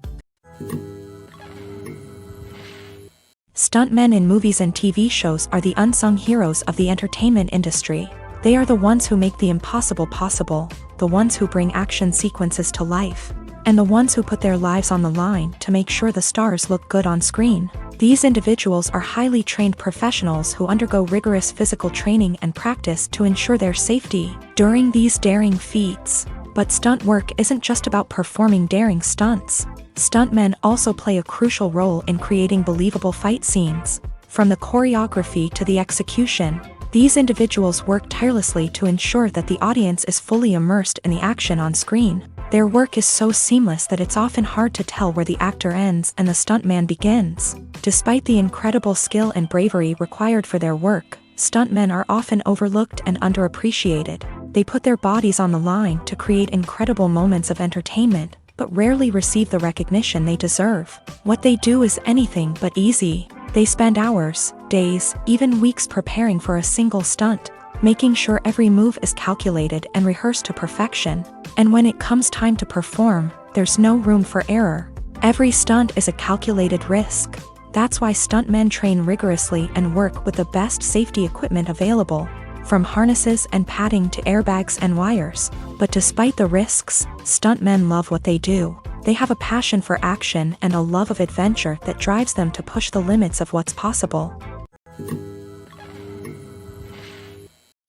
Stuntmen in movies and TV shows are the unsung heroes of the entertainment industry. They are the ones who make the impossible possible, the ones who bring action sequences to life, and the ones who put their lives on the line to make sure the stars look good on screen. These individuals are highly trained professionals who undergo rigorous physical training and practice to ensure their safety during these daring feats. But stunt work isn't just about performing daring stunts. Stuntmen also play a crucial role in creating believable fight scenes. From the choreography to the execution, these individuals work tirelessly to ensure that the audience is fully immersed in the action on screen. Their work is so seamless that it's often hard to tell where the actor ends and the stuntman begins. Despite the incredible skill and bravery required for their work, stuntmen are often overlooked and underappreciated. They put their bodies on the line to create incredible moments of entertainment, but rarely receive the recognition they deserve. What they do is anything but easy. They spend hours, days, even weeks preparing for a single stunt, making sure every move is calculated and rehearsed to perfection. And when it comes time to perform, there's no room for error. Every stunt is a calculated risk. That's why stuntmen train rigorously and work with the best safety equipment available, from harnesses and padding to airbags and wires. But despite the risks, stuntmen love what they do. They have a passion for action and a love of adventure that drives them to push the limits of what's possible.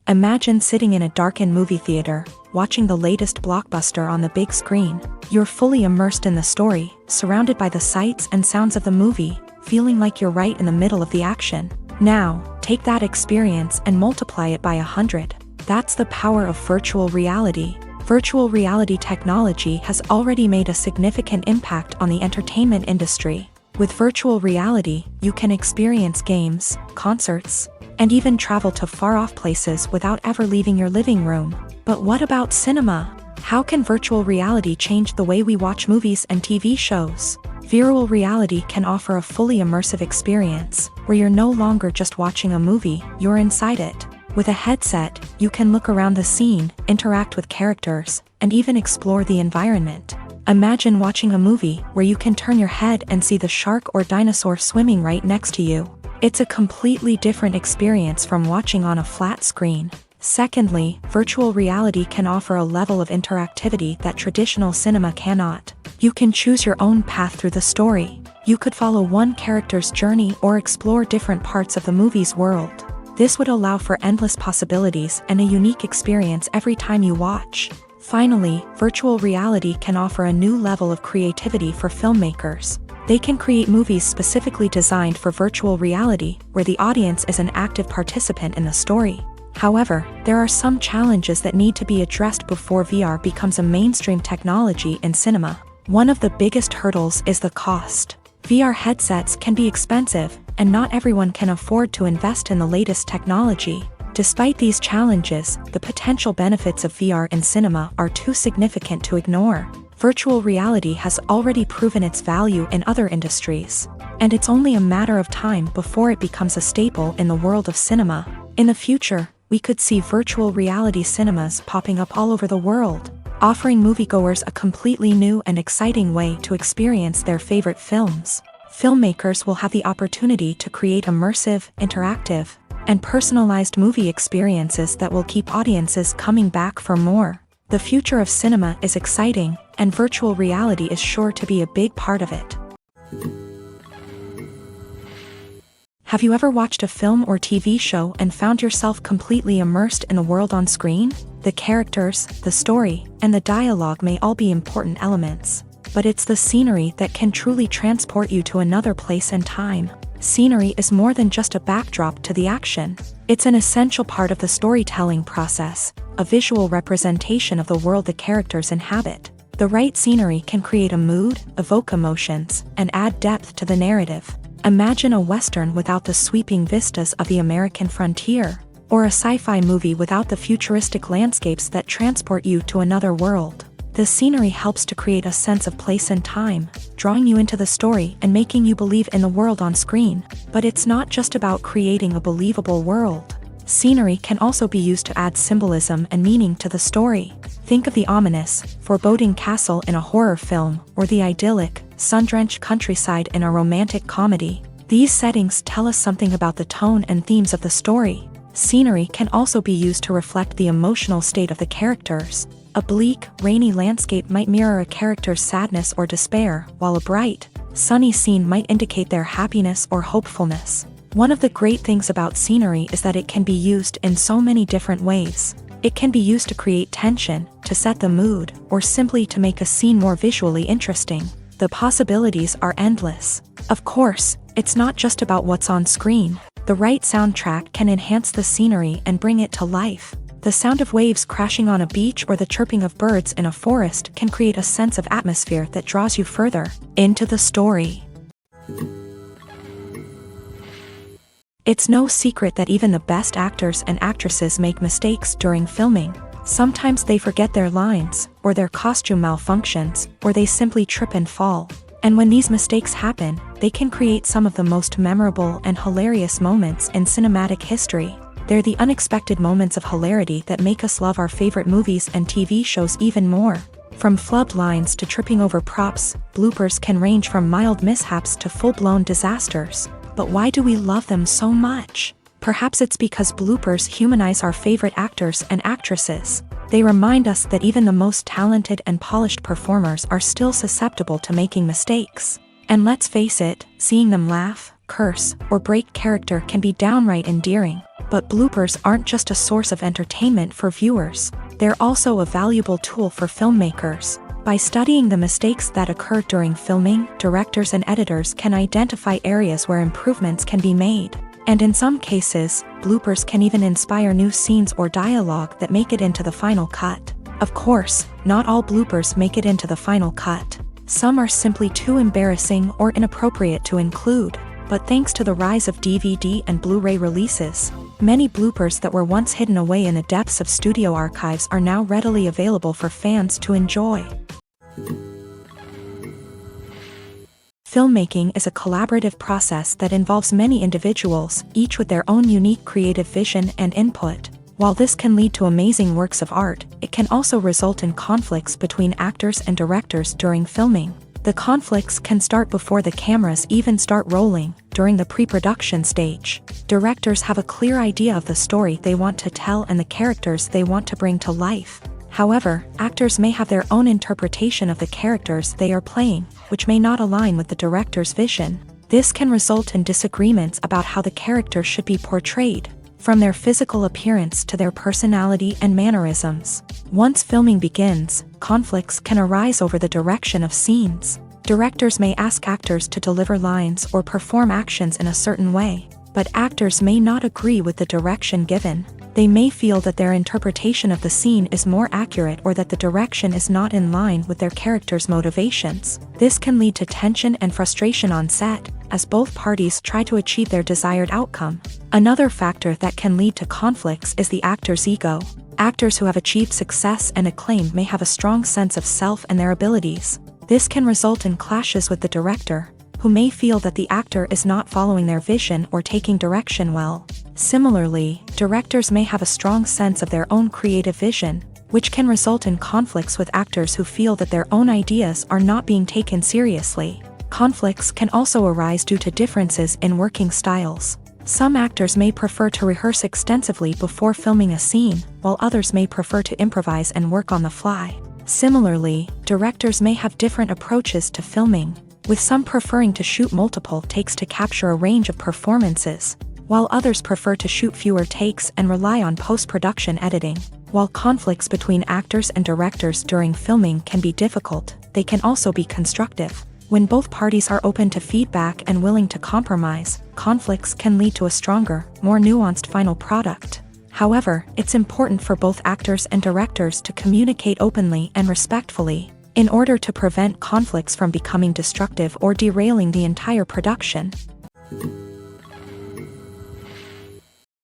Imagine sitting in a darkened movie theater, watching the latest blockbuster on the big screen. You're fully immersed in the story, surrounded by the sights and sounds of the movie, feeling like you're right in the middle of the action. Now, take that experience and multiply it by 100. That's the power of virtual reality. Virtual reality technology has already made a significant impact on the entertainment industry. With virtual reality, you can experience games, concerts, and even travel to far-off places without ever leaving your living room. But what about cinema? How can virtual reality change the way we watch movies and TV shows? Virtual reality can offer a fully immersive experience, where you're no longer just watching a movie, you're inside it. With a headset, you can look around the scene, interact with characters, and even explore the environment. Imagine watching a movie where you can turn your head and see the shark or dinosaur swimming right next to you. It's a completely different experience from watching on a flat screen. Secondly, virtual reality can offer a level of interactivity that traditional cinema cannot. You can choose your own path through the story. You could follow one character's journey or explore different parts of the movie's world. This would allow for endless possibilities and a unique experience every time you watch. Finally, virtual reality can offer a new level of creativity for filmmakers. They can create movies specifically designed for virtual reality, where the audience is an active participant in the story. However, there are some challenges that need to be addressed before VR becomes a mainstream technology in cinema. One of the biggest hurdles is the cost. VR headsets can be expensive, and not everyone can afford to invest in the latest technology. Despite these challenges, the potential benefits of VR in cinema are too significant to ignore. Virtual reality has already proven its value in other industries, and it's only a matter of time before it becomes a staple in the world of cinema. In the future, we could see virtual reality cinemas popping up all over the world, offering moviegoers a completely new and exciting way to experience their favorite films. Filmmakers will have the opportunity to create immersive, interactive, and personalized movie experiences that will keep audiences coming back for more. The future of cinema is exciting, and virtual reality is sure to be a big part of it. Have you ever watched a film or TV show and found yourself completely immersed in the world on screen? The characters, the story, and the dialogue may all be important elements, but it's the scenery that can truly transport you to another place and time. Scenery is more than just a backdrop to the action. It's an essential part of the storytelling process, a visual representation of the world the characters inhabit. The right scenery can create a mood, evoke emotions, and add depth to the narrative. Imagine a Western without the sweeping vistas of the American frontier, or a sci-fi movie without the futuristic landscapes that transport you to another world. The scenery helps to create a sense of place and time, drawing you into the story and making you believe in the world on screen. But it's not just about creating a believable world. Scenery can also be used to add symbolism and meaning to the story. Think of the ominous, foreboding castle in a horror film, or the idyllic, sun-drenched countryside in a romantic comedy. These settings tell us something about the tone and themes of the story. Scenery can also be used to reflect the emotional state of the characters. A bleak, rainy landscape might mirror a character's sadness or despair, while a bright, sunny scene might indicate their happiness or hopefulness. One of the great things about scenery is that it can be used in so many different ways. It can be used to create tension, to set the mood, or simply to make a scene more visually interesting. The possibilities are endless. Of course, it's not just about what's on screen. The right soundtrack can enhance the scenery and bring it to life. The sound of waves crashing on a beach or the chirping of birds in a forest can create a sense of atmosphere that draws you further into the story. It's no secret that even the best actors and actresses make mistakes during filming. Sometimes they forget their lines, or their costume malfunctions, or they simply trip and fall. And when these mistakes happen, they can create some of the most memorable and hilarious moments in cinematic history. They're the unexpected moments of hilarity that make us love our favorite movies and TV shows even more. From flubbed lines to tripping over props, bloopers can range from mild mishaps to full-blown disasters. But why do we love them so much? Perhaps it's because bloopers humanize our favorite actors and actresses. They remind us that even the most talented and polished performers are still susceptible to making mistakes. And let's face it, seeing them laugh, curse, or break character can be downright endearing. But bloopers aren't just a source of entertainment for viewers. They're also a valuable tool for filmmakers. By studying the mistakes that occur during filming, directors and editors can identify areas where improvements can be made. And in some cases, bloopers can even inspire new scenes or dialogue that make it into the final cut. Of course, not all bloopers make it into the final cut. Some are simply too embarrassing or inappropriate to include. But thanks to the rise of DVD and Blu-ray releases, many bloopers that were once hidden away in the depths of studio archives are now readily available for fans to enjoy. Filmmaking is a collaborative process that involves many individuals, each with their own unique creative vision and input. While this can lead to amazing works of art, it can also result in conflicts between actors and directors during filming. The conflicts can start before the cameras even start rolling, during the pre-production stage. Directors have a clear idea of the story they want to tell and the characters they want to bring to life. However, actors may have their own interpretation of the characters they are playing, which may not align with the director's vision. This can result in disagreements about how the character should be portrayed, from their physical appearance to their personality and mannerisms. Once filming begins, conflicts can arise over the direction of scenes. Directors may ask actors to deliver lines or perform actions in a certain way, but actors may not agree with the direction given. They may feel that their interpretation of the scene is more accurate or that the direction is not in line with their character's motivations. This can lead to tension and frustration on set, as both parties try to achieve their desired outcome. Another factor that can lead to conflicts is the actor's ego. Actors who have achieved success and acclaim may have a strong sense of self and their abilities. This can result in clashes with the director, who may feel that the actor is not following their vision or taking direction well. Similarly, directors may have a strong sense of their own creative vision, which can result in conflicts with actors who feel that their own ideas are not being taken seriously. Conflicts can also arise due to differences in working styles. Some actors may prefer to rehearse extensively before filming a scene, while others may prefer to improvise and work on the fly. Similarly, directors may have different approaches to filming, with some preferring to shoot multiple takes to capture a range of performances, while others prefer to shoot fewer takes and rely on post-production editing. While conflicts between actors and directors during filming can be difficult, they can also be constructive. When both parties are open to feedback and willing to compromise, conflicts can lead to a stronger, more nuanced final product. However, it's important for both actors and directors to communicate openly and respectfully, in order to prevent conflicts from becoming destructive or derailing the entire production.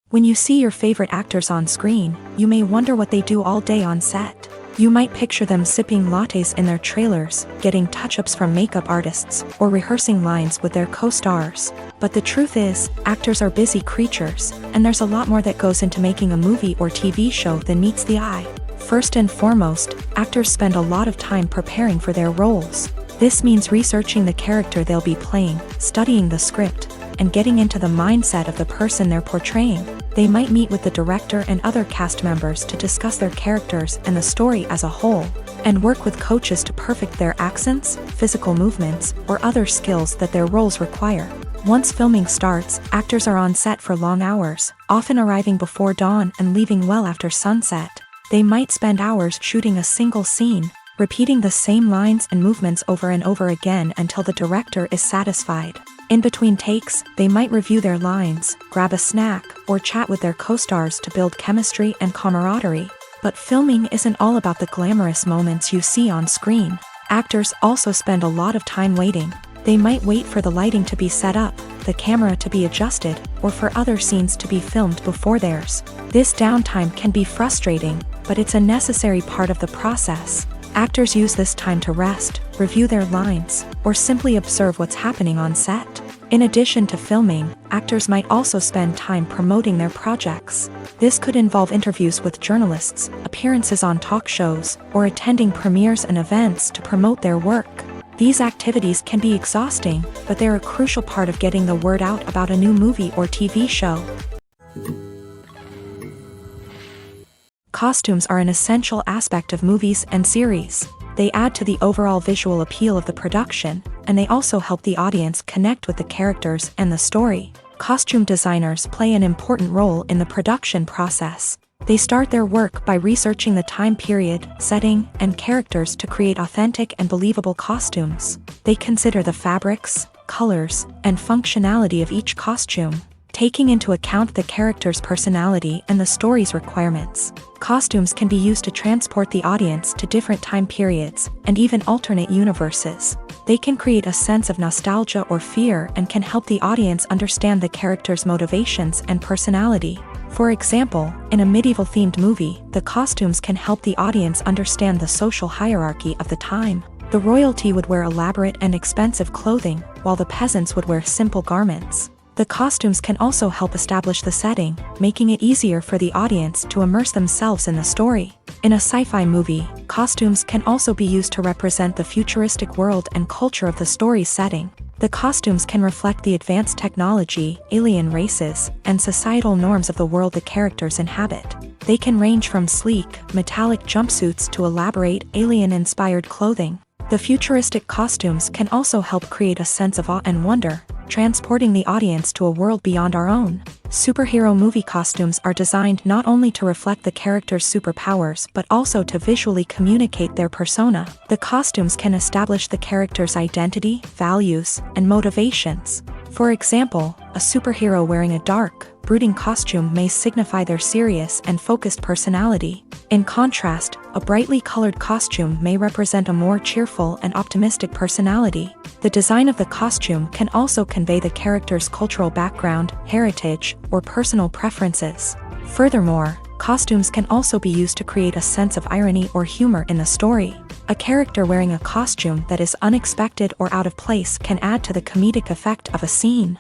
When you see your favorite actors on screen, you may wonder what they do all day on set. You might picture them sipping lattes in their trailers, getting touch-ups from makeup artists, or rehearsing lines with their co-stars. But the truth is, actors are busy creatures, and there's a lot more that goes into making a movie or TV show than meets the eye. First and foremost, actors spend a lot of time preparing for their roles. This means researching the character they'll be playing, studying the script, and getting into the mindset of the person they're portraying. They might meet with the director and other cast members to discuss their characters and the story as a whole, and work with coaches to perfect their accents, physical movements, or other skills that their roles require. Once filming starts, actors are on set for long hours, often arriving before dawn and leaving well after sunset. They might spend hours shooting a single scene, repeating the same lines and movements over and over again until the director is satisfied. In between takes, they might review their lines, grab a snack, or chat with their co-stars to build chemistry and camaraderie. But filming isn't all about the glamorous moments you see on screen. Actors also spend a lot of time waiting. They might wait for the lighting to be set up, the camera to be adjusted, or for other scenes to be filmed before theirs. This downtime can be frustrating, but it's a necessary part of the process. Actors use this time to rest, review their lines, or simply observe what's happening on set. In addition to filming, actors might also spend time promoting their projects. This could involve interviews with journalists, appearances on talk shows, or attending premieres and events to promote their work. These activities can be exhausting, but they're a crucial part of getting the word out about a new movie or TV show. Costumes are an essential aspect of movies and series. They add to the overall visual appeal of the production, and they also help the audience connect with the characters and the story. Costume designers play an important role in the production process. They start their work by researching the time period, setting, and characters to create authentic and believable costumes. They consider the fabrics, colors, and functionality of each costume, taking into account the character's personality and the story's requirements. Costumes can be used to transport the audience to different time periods and even alternate universes. They can create a sense of nostalgia or fear and can help the audience understand the character's motivations and personality. For example, in a medieval-themed movie, the costumes can help the audience understand the social hierarchy of the time. The royalty would wear elaborate and expensive clothing, while the peasants would wear simple garments. The costumes can also help establish the setting, making it easier for the audience to immerse themselves in the story. In a sci-fi movie, costumes can also be used to represent the futuristic world and culture of the story's setting. The costumes can reflect the advanced technology, alien races, and societal norms of the world the characters inhabit. They can range from sleek, metallic jumpsuits to elaborate, alien-inspired clothing. The futuristic costumes can also help create a sense of awe and wonder, transporting the audience to a world beyond our own. Superhero movie costumes are designed not only to reflect the character's superpowers but also to visually communicate their persona. The costumes can establish the character's identity, values, and motivations. For example, a superhero wearing a dark, brooding costume may signify their serious and focused personality. In contrast, a brightly colored costume may represent a more cheerful and optimistic personality. The design of the costume can also convey the character's cultural background, heritage, or personal preferences. Furthermore, costumes can also be used to create a sense of irony or humor in the story. A character wearing a costume that is unexpected or out of place can add to the comedic effect of a scene.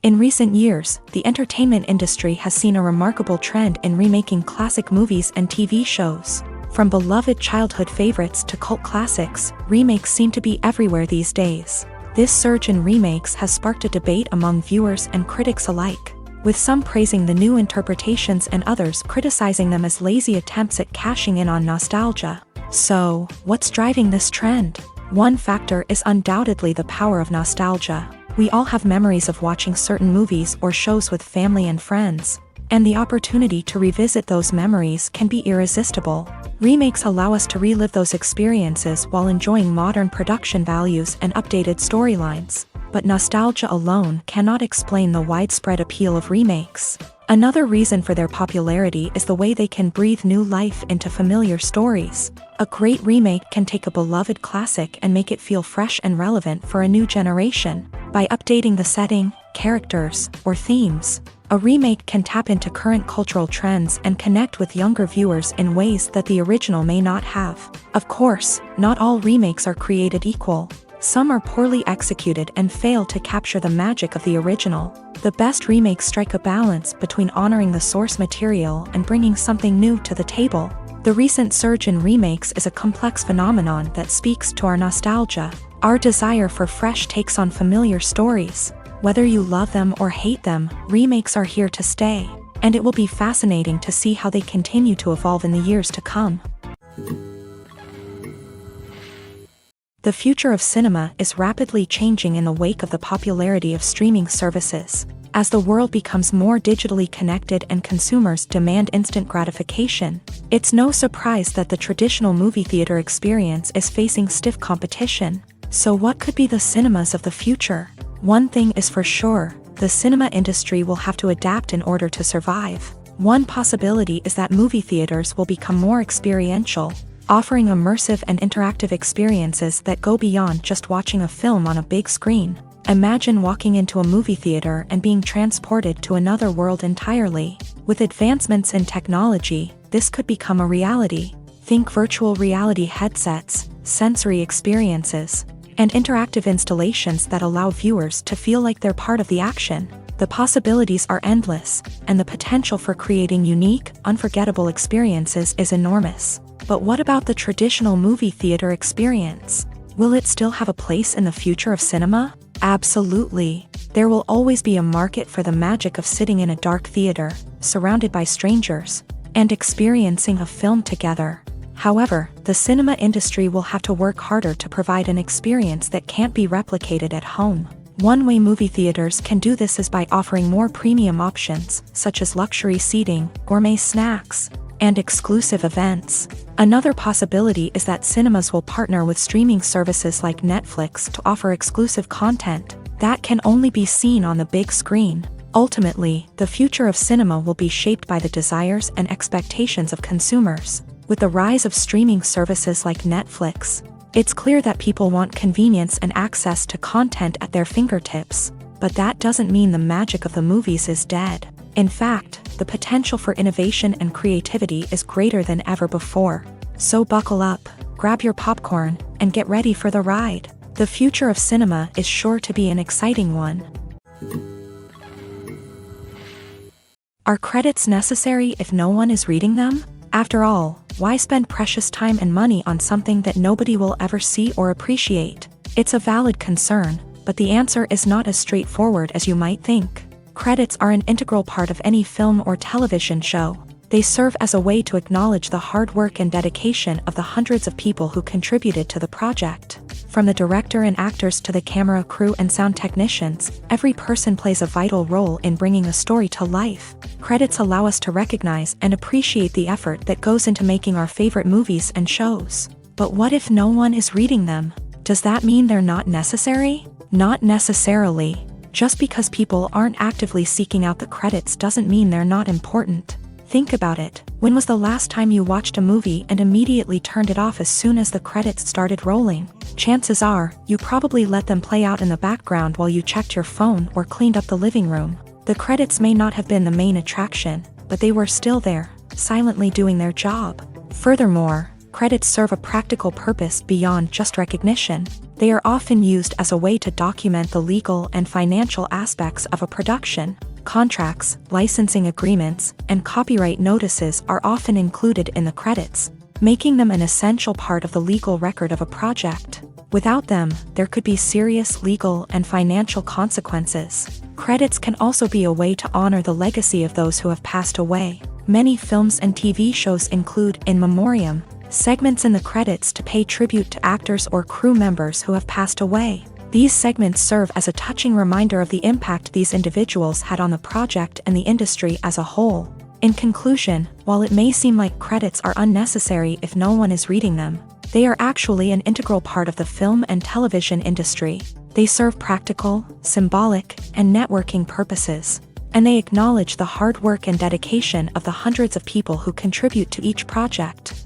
In recent years, the entertainment industry has seen a remarkable trend in remaking classic movies and TV shows. From beloved childhood favorites to cult classics, remakes seem to be everywhere these days. This surge in remakes has sparked a debate among viewers and critics alike, with some praising the new interpretations and others criticizing them as lazy attempts at cashing in on nostalgia. So, what's driving this trend? One factor is undoubtedly the power of nostalgia. We all have memories of watching certain movies or shows with family and friends, and the opportunity to revisit those memories can be irresistible. Remakes allow us to relive those experiences while enjoying modern production values and updated storylines. But nostalgia alone cannot explain the widespread appeal of remakes. Another reason for their popularity is the way they can breathe new life into familiar stories. A great remake can take a beloved classic and make it feel fresh and relevant for a new generation. By updating the setting, characters, or themes, a remake can tap into current cultural trends and connect with younger viewers in ways that the original may not have. Of course, not all remakes are created equal. Some are poorly executed and fail to capture the magic of the original. The best remakes strike a balance between honoring the source material and bringing something new to the table. The recent surge in remakes is a complex phenomenon that speaks to our nostalgia, our desire for fresh takes on familiar stories. Whether you love them or hate them, remakes are here to stay, and it will be fascinating to see how they continue to evolve in the years to come. The future of cinema is rapidly changing in the wake of the popularity of streaming services. As the world becomes more digitally connected and consumers demand instant gratification, it's no surprise that the traditional movie theater experience is facing stiff competition. So what could be the cinemas of the future? One thing is for sure, the cinema industry will have to adapt in order to survive. One possibility is that movie theaters will become more experiential, offering immersive and interactive experiences that go beyond just watching a film on a big screen. Imagine walking into a movie theater and being transported to another world entirely. With advancements in technology, this could become a reality. Think virtual reality headsets, sensory experiences, and interactive installations that allow viewers to feel like they're part of the action. The possibilities are endless, and the potential for creating unique, unforgettable experiences is enormous. But what about the traditional movie theater experience? Will it still have a place in the future of cinema? Absolutely. There will always be a market for the magic of sitting in a dark theater, surrounded by strangers, and experiencing a film together. However, the cinema industry will have to work harder to provide an experience that can't be replicated at home. One way movie theaters can do this is by offering more premium options, such as luxury seating, gourmet snacks, and exclusive events. Another possibility is that cinemas will partner with streaming services like Netflix to offer exclusive content that can only be seen on the big screen. Ultimately, the future of cinema will be shaped by the desires and expectations of consumers. With the rise of streaming services like Netflix, it's clear that people want convenience and access to content at their fingertips. But that doesn't mean the magic of the movies is dead. In fact, the potential for innovation and creativity is greater than ever before. So buckle up, grab your popcorn, and get ready for the ride. The future of cinema is sure to be an exciting one. Are credits necessary if no one is reading them? After all, why spend precious time and money on something that nobody will ever see or appreciate? It's a valid concern, but the answer is not as straightforward as you might think. Credits are an integral part of any film or television show. They serve as a way to acknowledge the hard work and dedication of the hundreds of people who contributed to the project. From the director and actors to the camera crew and sound technicians, every person plays a vital role in bringing a story to life. Credits allow us to recognize and appreciate the effort that goes into making our favorite movies and shows. But what if no one is reading them? Does that mean they're not necessary? Not necessarily. Just because people aren't actively seeking out the credits doesn't mean they're not important. Think about it. When was the last time you watched a movie and immediately turned it off as soon as the credits started rolling? Chances are, you probably let them play out in the background while you checked your phone or cleaned up the living room. The credits may not have been the main attraction, but they were still there, silently doing their job. Furthermore, credits serve a practical purpose beyond just recognition. They are often used as a way to document the legal and financial aspects of a production. Contracts, licensing agreements, and copyright notices are often included in the credits, making them an essential part of the legal record of a project. Without them, there could be serious legal and financial consequences. Credits can also be a way to honor the legacy of those who have passed away. Many films and TV shows include in memoriam segments in the credits to pay tribute to actors or crew members who have passed away. These segments serve as a touching reminder of the impact these individuals had on the project and the industry as a whole. In conclusion, while it may seem like credits are unnecessary if no one is reading them, they are actually an integral part of the film and television industry. They serve practical, symbolic, and networking purposes, and they acknowledge the hard work and dedication of the hundreds of people who contribute to each project.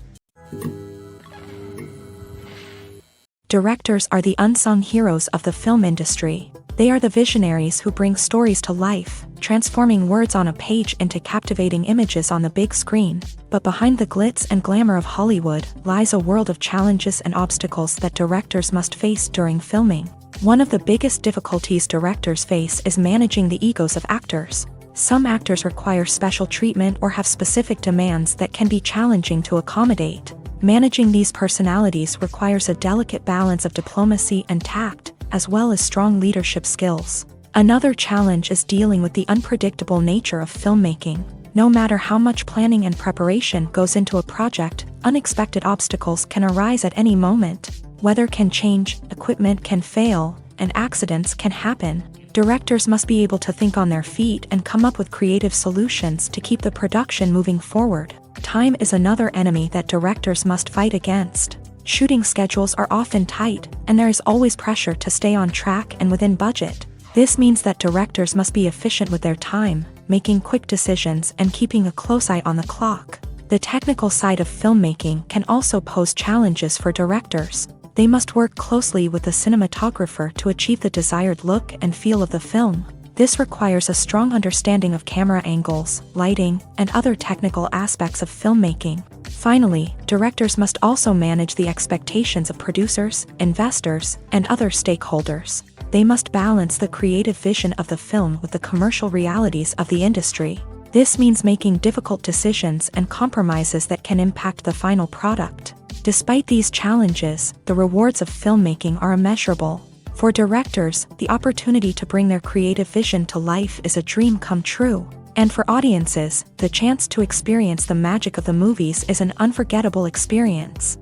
Directors are the unsung heroes of the film industry. They are the visionaries who bring stories to life, transforming words on a page into captivating images on the big screen. But behind the glitz and glamour of Hollywood lies a world of challenges and obstacles that directors must face during filming. One of the biggest difficulties directors face is managing the egos of actors. Some actors require special treatment or have specific demands that can be challenging to accommodate. Managing these personalities requires a delicate balance of diplomacy and tact, as well as strong leadership skills. Another challenge is dealing with the unpredictable nature of filmmaking. No matter how much planning and preparation goes into a project, unexpected obstacles can arise at any moment. Weather can change, equipment can fail, and accidents can happen. Directors must be able to think on their feet and come up with creative solutions to keep the production moving forward. Time is another enemy that directors must fight against. Shooting schedules are often tight, and there is always pressure to stay on track and within budget. This means that directors must be efficient with their time, making quick decisions and keeping a close eye on the clock. The technical side of filmmaking can also pose challenges for directors. They must work closely with the cinematographer to achieve the desired look and feel of the film. This requires a strong understanding of camera angles, lighting, and other technical aspects of filmmaking. Finally, directors must also manage the expectations of producers, investors, and other stakeholders. They must balance the creative vision of the film with the commercial realities of the industry. This means making difficult decisions and compromises that can impact the final product. Despite these challenges, the rewards of filmmaking are immeasurable. For directors, the opportunity to bring their creative vision to life is a dream come true. And for audiences, the chance to experience the magic of the movies is an unforgettable experience.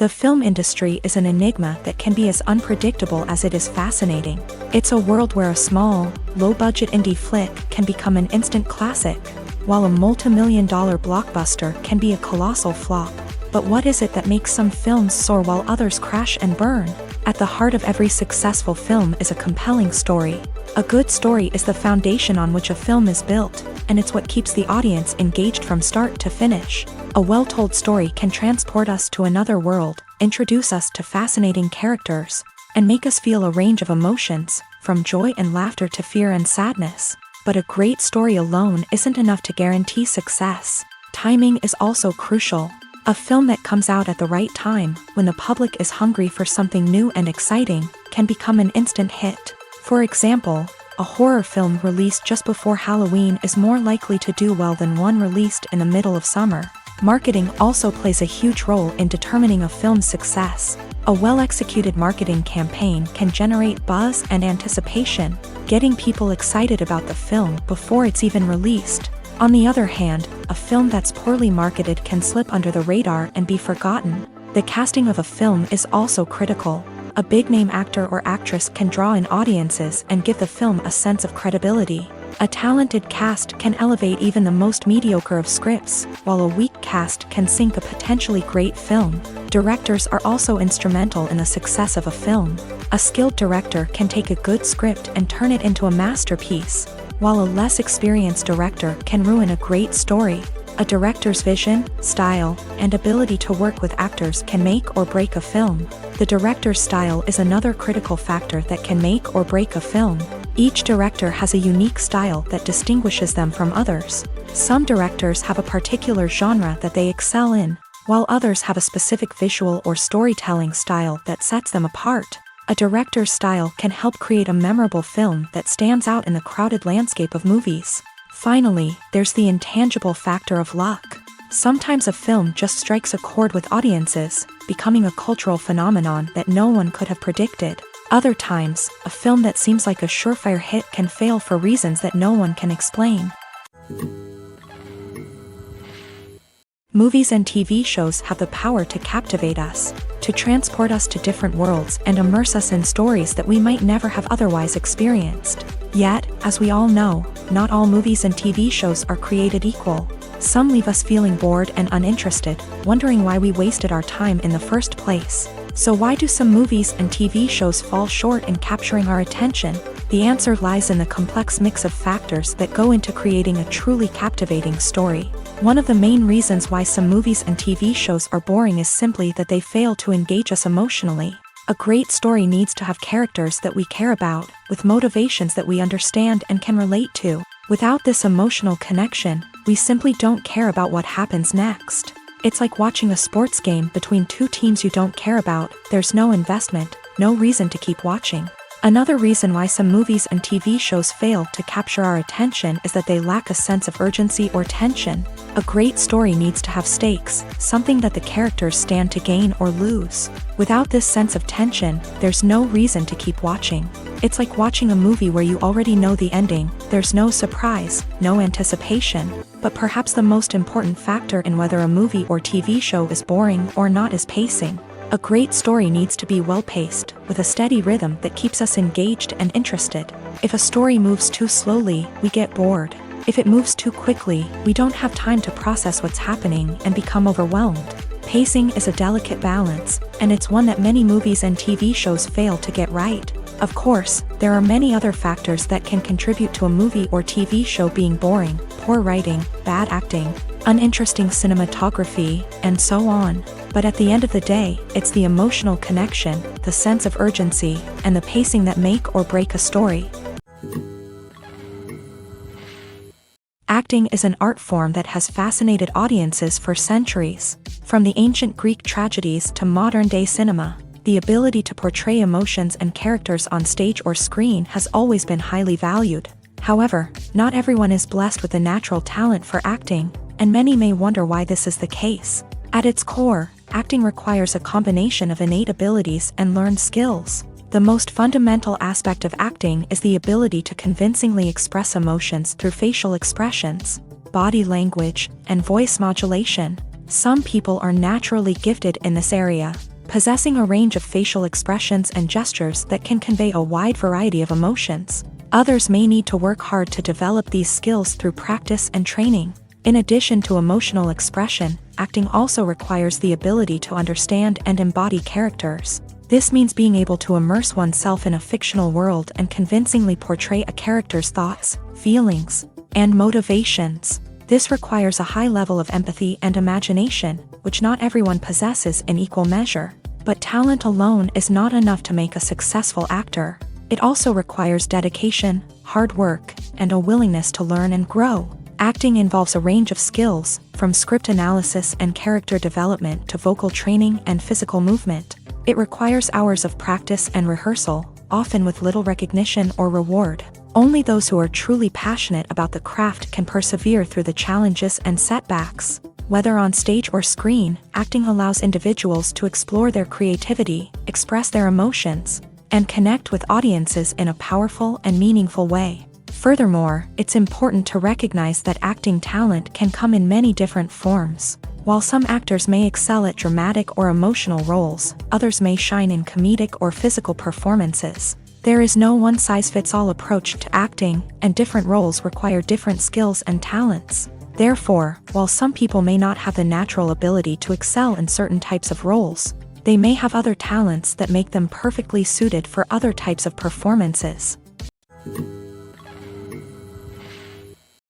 The film industry is an enigma that can be as unpredictable as it is fascinating. It's a world where a small, low-budget indie flick can become an instant classic, while a multi-million-dollar blockbuster can be a colossal flop. But what is it that makes some films soar while others crash and burn? At the heart of every successful film is a compelling story. A good story is the foundation on which a film is built, and it's what keeps the audience engaged from start to finish. A well-told story can transport us to another world, introduce us to fascinating characters, and make us feel a range of emotions, from joy and laughter to fear and sadness. But a great story alone isn't enough to guarantee success. Timing is also crucial. A film that comes out at the right time, when the public is hungry for something new and exciting, can become an instant hit. For example, a horror film released just before Halloween is more likely to do well than one released in the middle of summer. Marketing also plays a huge role in determining a film's success. A well-executed marketing campaign can generate buzz and anticipation, getting people excited about the film before it's even released. On the other hand, a film that's poorly marketed can slip under the radar and be forgotten. The casting of a film is also critical. A big-name actor or actress can draw in audiences and give the film a sense of credibility. A talented cast can elevate even the most mediocre of scripts, while a weak cast can sink a potentially great film. Directors are also instrumental in the success of a film. A skilled director can take a good script and turn it into a masterpiece, while a less experienced director can ruin a great story. A director's vision, style, and ability to work with actors can make or break a film. The director's style is another critical factor that can make or break a film. Each director has a unique style that distinguishes them from others. Some directors have a particular genre that they excel in, while others have a specific visual or storytelling style that sets them apart. A director's style can help create a memorable film that stands out in the crowded landscape of movies. Finally, there's the intangible factor of luck. Sometimes a film just strikes a chord with audiences, becoming a cultural phenomenon that no one could have predicted. Other times, a film that seems like a surefire hit can fail for reasons that no one can explain. Movies and TV shows have the power to captivate us, to transport us to different worlds and immerse us in stories that we might never have otherwise experienced. Yet, as we all know, not all movies and TV shows are created equal. Some leave us feeling bored and uninterested, wondering why we wasted our time in the first place. So why do some movies and TV shows fall short in capturing our attention? The answer lies in the complex mix of factors that go into creating a truly captivating story. One of the main reasons why some movies and TV shows are boring is simply that they fail to engage us emotionally. A great story needs to have characters that we care about, with motivations that we understand and can relate to. Without this emotional connection, we simply don't care about what happens next. It's like watching a sports game between two teams you don't care about. There's no investment, no reason to keep watching. Another reason why some movies and TV shows fail to capture our attention is that they lack a sense of urgency or tension. A great story needs to have stakes, something that the characters stand to gain or lose. Without this sense of tension, there's no reason to keep watching. It's like watching a movie where you already know the ending. There's no surprise, no anticipation. But perhaps the most important factor in whether a movie or TV show is boring or not is pacing. A great story needs to be well-paced, with a steady rhythm that keeps us engaged and interested. If a story moves too slowly, we get bored. If it moves too quickly, we don't have time to process what's happening and become overwhelmed. Pacing is a delicate balance, and it's one that many movies and TV shows fail to get right. Of course, there are many other factors that can contribute to a movie or TV show being boring: poor writing, bad acting, uninteresting cinematography, and so on. But at the end of the day, it's the emotional connection, the sense of urgency, and the pacing that make or break a story. Acting is an art form that has fascinated audiences for centuries. From the ancient Greek tragedies to modern-day cinema, the ability to portray emotions and characters on stage or screen has always been highly valued. However, not everyone is blessed with a natural talent for acting, and many may wonder why this is the case. At its core, acting requires a combination of innate abilities and learned skills. The most fundamental aspect of acting is the ability to convincingly express emotions through facial expressions, body language, and voice modulation. Some people are naturally gifted in this area, possessing a range of facial expressions and gestures that can convey a wide variety of emotions. Others may need to work hard to develop these skills through practice and training. In addition to emotional expression, acting also requires the ability to understand and embody characters. This means being able to immerse oneself in a fictional world and convincingly portray a character's thoughts, feelings, and motivations. This requires a high level of empathy and imagination, which not everyone possesses in equal measure. But talent alone is not enough to make a successful actor. It also requires dedication, hard work, and a willingness to learn and grow. Acting involves a range of skills, from script analysis and character development to vocal training and physical movement. It requires hours of practice and rehearsal, often with little recognition or reward. Only those who are truly passionate about the craft can persevere through the challenges and setbacks. Whether on stage or screen, acting allows individuals to explore their creativity, express their emotions, and connect with audiences in a powerful and meaningful way. Furthermore, it's important to recognize that acting talent can come in many different forms. While some actors may excel at dramatic or emotional roles, others may shine in comedic or physical performances. There is no one-size-fits-all approach to acting, and different roles require different skills and talents. Therefore, while some people may not have the natural ability to excel in certain types of roles, they may have other talents that make them perfectly suited for other types of performances.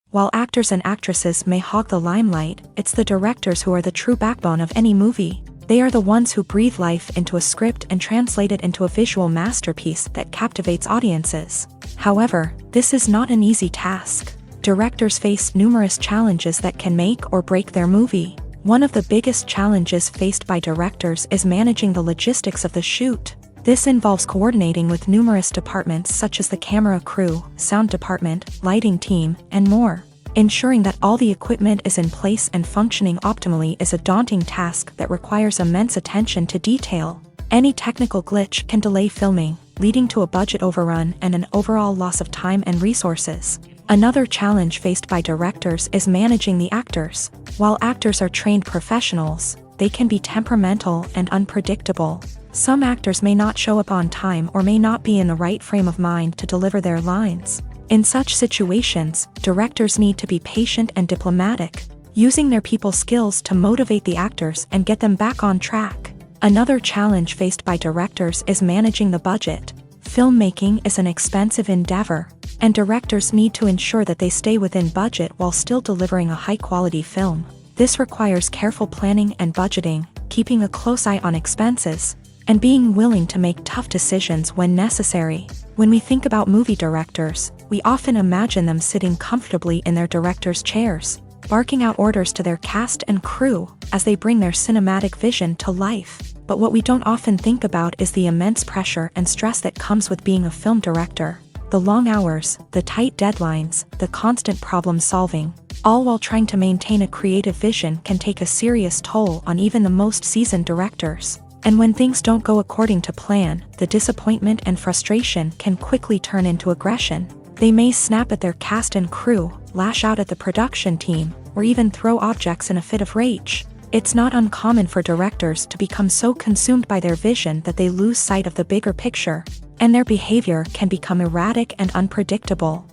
While actors and actresses may hog the limelight, it's the directors who are the true backbone of any movie. They are the ones who breathe life into a script and translate it into a visual masterpiece that captivates audiences. However, this is not an easy task. Directors face numerous challenges that can make or break their movie. One of the biggest challenges faced by directors is managing the logistics of the shoot. This involves coordinating with numerous departments such as the camera crew, sound department, lighting team, and more. Ensuring that all the equipment is in place and functioning optimally is a daunting task that requires immense attention to detail. Any technical glitch can delay filming, leading to a budget overrun and an overall loss of time and resources. Another challenge faced by directors is managing the actors. While actors are trained professionals, they can be temperamental and unpredictable. Some actors may not show up on time or may not be in the right frame of mind to deliver their lines. In such situations, directors need to be patient and diplomatic, using their people skills to motivate the actors and get them back on track. Another challenge faced by directors is managing the budget. Filmmaking is an expensive endeavor, and directors need to ensure that they stay within budget while still delivering a high-quality film. This requires careful planning and budgeting, keeping a close eye on expenses, and being willing to make tough decisions when necessary. When we think about movie directors, we often imagine them sitting comfortably in their director's chairs, barking out orders to their cast and crew as they bring their cinematic vision to life. But what we don't often think about is the immense pressure and stress that comes with being a film director. The long hours, the tight deadlines, the constant problem solving, all while trying to maintain a creative vision can take a serious toll on even the most seasoned directors. And when things don't go according to plan, the disappointment and frustration can quickly turn into aggression. They may snap at their cast and crew, lash out at the production team, or even throw objects in a fit of rage. It's not uncommon for directors to become so consumed by their vision that they lose sight of the bigger picture, and their behavior can become erratic and unpredictable.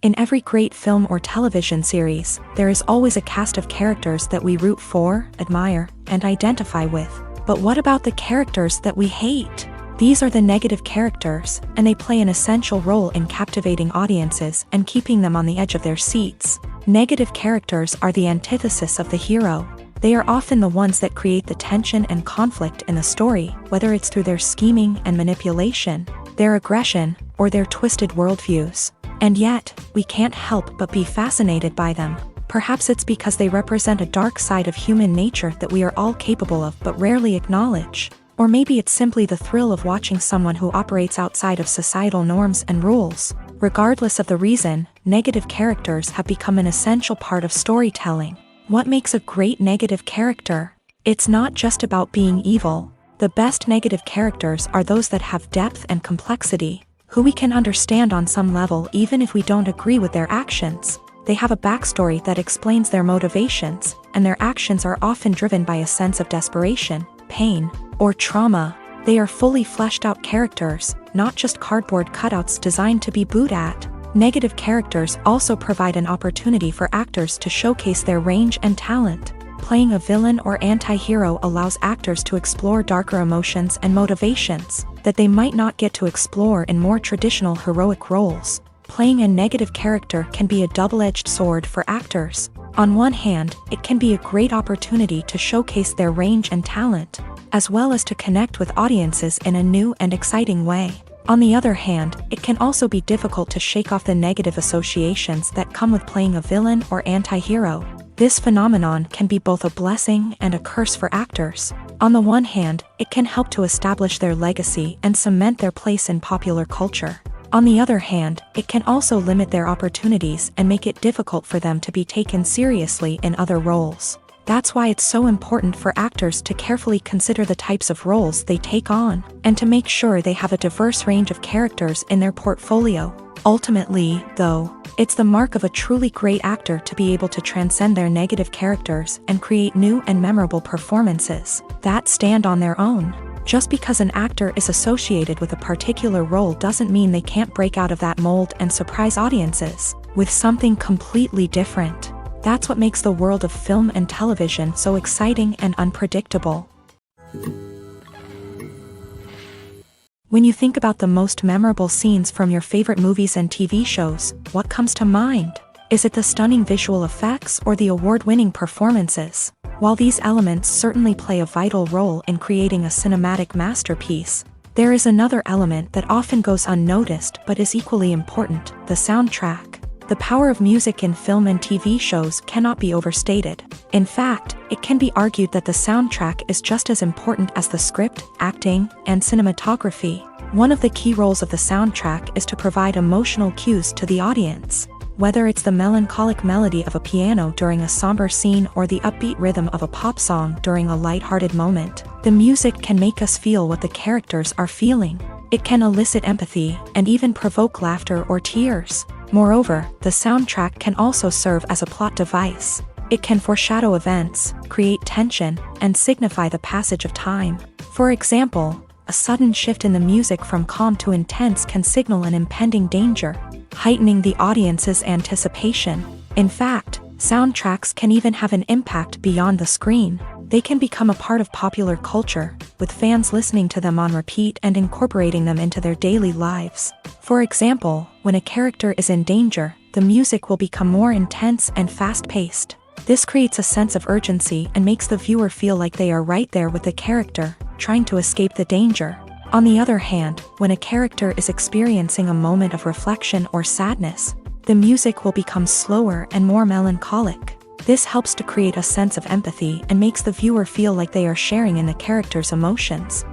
In every great film or television series, there is always a cast of characters that we root for, admire, and identify with. But what about the characters that we hate? These are the negative characters, and they play an essential role in captivating audiences and keeping them on the edge of their seats. Negative characters are the antithesis of the hero. They are often the ones that create the tension and conflict in the story, whether it's through their scheming and manipulation, their aggression, or their twisted worldviews. And yet, we can't help but be fascinated by them. Perhaps it's because they represent a dark side of human nature that we are all capable of but rarely acknowledge. Or maybe it's simply the thrill of watching someone who operates outside of societal norms and rules. Regardless of the reason, negative characters have become an essential part of storytelling. What makes a great negative character? It's not just about being evil. The best negative characters are those that have depth and complexity, who we can understand on some level even if we don't agree with their actions. They have a backstory that explains their motivations, and their actions are often driven by a sense of desperation, pain, or trauma. They are fully fleshed out characters, not just cardboard cutouts designed to be booed at. Negative characters also provide an opportunity for actors to showcase their range and talent. Playing a villain or anti-hero allows actors to explore darker emotions and motivations that they might not get to explore in more traditional heroic roles. Playing a negative character can be a double-edged sword for actors. On one hand, it can be a great opportunity to showcase their range and talent, as well as to connect with audiences in a new and exciting way. On the other hand, it can also be difficult to shake off the negative associations that come with playing a villain or anti-hero. This phenomenon can be both a blessing and a curse for actors. On the one hand, it can help to establish their legacy and cement their place in popular culture. On the other hand, it can also limit their opportunities and make it difficult for them to be taken seriously in other roles. That's why it's so important for actors to carefully consider the types of roles they take on, and to make sure they have a diverse range of characters in their portfolio. Ultimately, though, it's the mark of a truly great actor to be able to transcend their negative characters and create new and memorable performances that stand on their own. Just because an actor is associated with a particular role doesn't mean they can't break out of that mold and surprise audiences with something completely different. That's what makes the world of film and television so exciting and unpredictable. When you think about the most memorable scenes from your favorite movies and TV shows, what comes to mind? Is it the stunning visual effects or the award-winning performances? While these elements certainly play a vital role in creating a cinematic masterpiece, there is another element that often goes unnoticed but is equally important: the soundtrack. The power of music in film and TV shows cannot be overstated. In fact, it can be argued that the soundtrack is just as important as the script, acting, and cinematography. One of the key roles of the soundtrack is to provide emotional cues to the audience. Whether it's the melancholic melody of a piano during a somber scene or the upbeat rhythm of a pop song during a lighthearted moment, the music can make us feel what the characters are feeling. It can elicit empathy and even provoke laughter or tears. Moreover, the soundtrack can also serve as a plot device. It can foreshadow events, create tension, and signify the passage of time. For example, a sudden shift in the music from calm to intense can signal an impending danger, heightening the audience's anticipation. In fact, soundtracks can even have an impact beyond the screen. They can become a part of popular culture, with fans listening to them on repeat and incorporating them into their daily lives. For example, when a character is in danger, the music will become more intense and fast-paced. This creates a sense of urgency and makes the viewer feel like they are right there with the character, trying to escape the danger. On the other hand, when a character is experiencing a moment of reflection or sadness, the music will become slower and more melancholic. This helps to create a sense of empathy and makes the viewer feel like they are sharing in the character's emotions.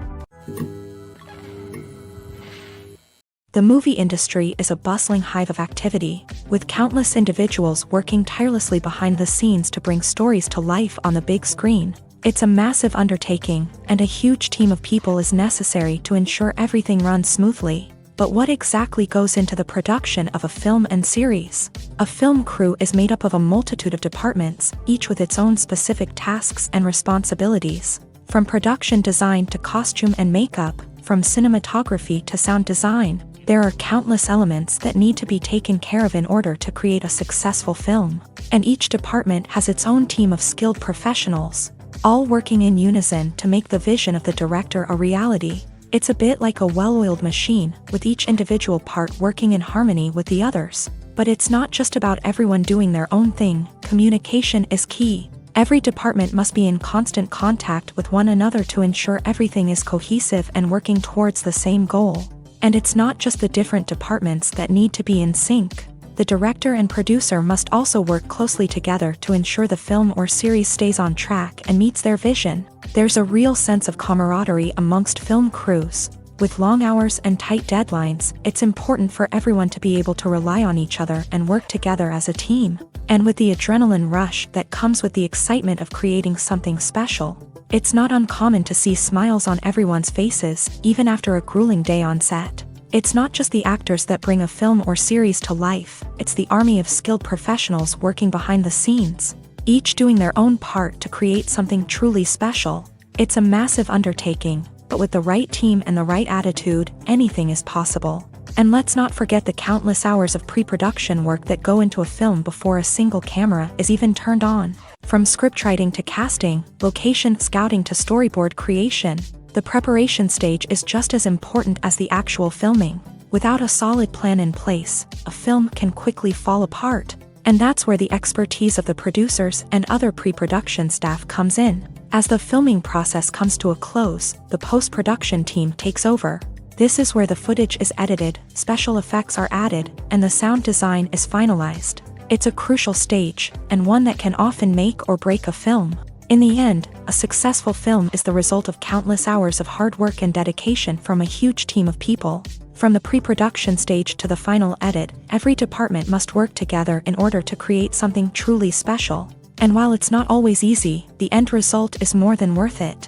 The movie industry is a bustling hive of activity, with countless individuals working tirelessly behind the scenes to bring stories to life on the big screen. It's a massive undertaking, and a huge team of people is necessary to ensure everything runs smoothly. But what exactly goes into the production of a film and series? A film crew is made up of a multitude of departments, each with its own specific tasks and responsibilities. From production design to costume and makeup, from cinematography to sound design, there are countless elements that need to be taken care of in order to create a successful film. And each department has its own team of skilled professionals, all working in unison to make the vision of the director a reality. It's a bit like a well-oiled machine, with each individual part working in harmony with the others. But it's not just about everyone doing their own thing. Communication is key. Every department must be in constant contact with one another to ensure everything is cohesive and working towards the same goal. And it's not just the different departments that need to be in sync. The director and producer must also work closely together to ensure the film or series stays on track and meets their vision. There's a real sense of camaraderie amongst film crews. With long hours and tight deadlines, it's important for everyone to be able to rely on each other and work together as a team. And with the adrenaline rush that comes with the excitement of creating something special, it's not uncommon to see smiles on everyone's faces, even after a grueling day on set. It's not just the actors that bring a film or series to life, it's the army of skilled professionals working behind the scenes, each doing their own part to create something truly special. It's a massive undertaking, but with the right team and the right attitude, anything is possible. And let's not forget the countless hours of pre-production work that go into a film before a single camera is even turned on. From scriptwriting to casting, location scouting to storyboard creation, the preparation stage is just as important as the actual filming. Without a solid plan in place, a film can quickly fall apart. And that's where the expertise of the producers and other pre-production staff comes in. As the filming process comes to a close, the post-production team takes over. This is where the footage is edited, special effects are added, and the sound design is finalized. It's a crucial stage, and one that can often make or break a film. In the end, a successful film is the result of countless hours of hard work and dedication from a huge team of people. From the pre-production stage to the final edit, every department must work together in order to create something truly special. And while it's not always easy, the end result is more than worth it.